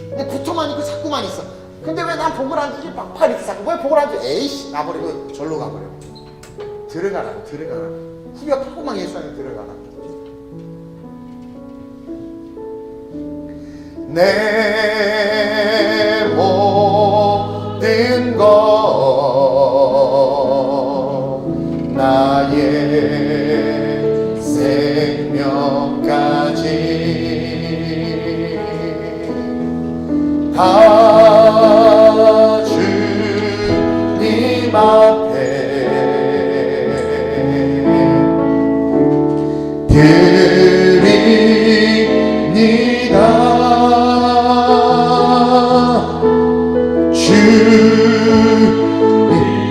근데 붙어만 있고 자꾸만 있어. 근데 왜 난 복을 안 주지? 막팔 이렇게 자꾸 왜 복을 안 주? 에이씨, 나버리고 절로 가버려. 들어가라. 후벼 파고 막 예수 안에 들어가라. 내 모든 것 나의 생명까지 다 주님 앞에 드립니다.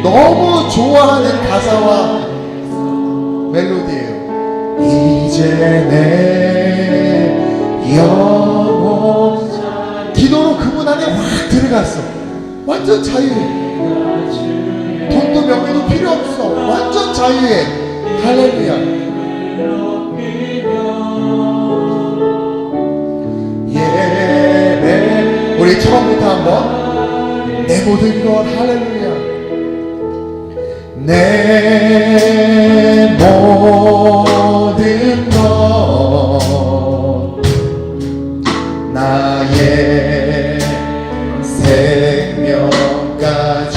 너무 좋아하는 가사와 멜로디예요. 이제 내 영혼. 기도로 그분 안에 확 들어갔어. 완전 자유해. 돈도 명예도 필요 없어. 완전 자유해. 할렐루야. 예배. 우리 처음부터 한번 내 모든 것. 할렐루야. 내 모든 것 나의 생명까지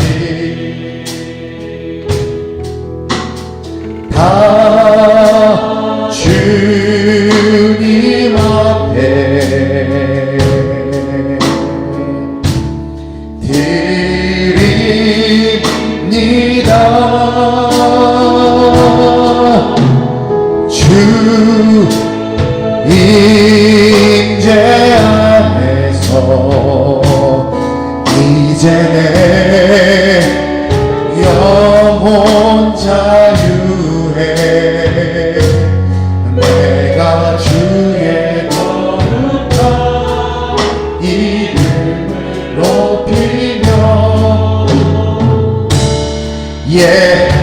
다 주님 앞에 드립니다. 주 임재 안에서 이제 내 영혼 자유해. 내가 주의 거룩한 이름을 높이며 예배하리.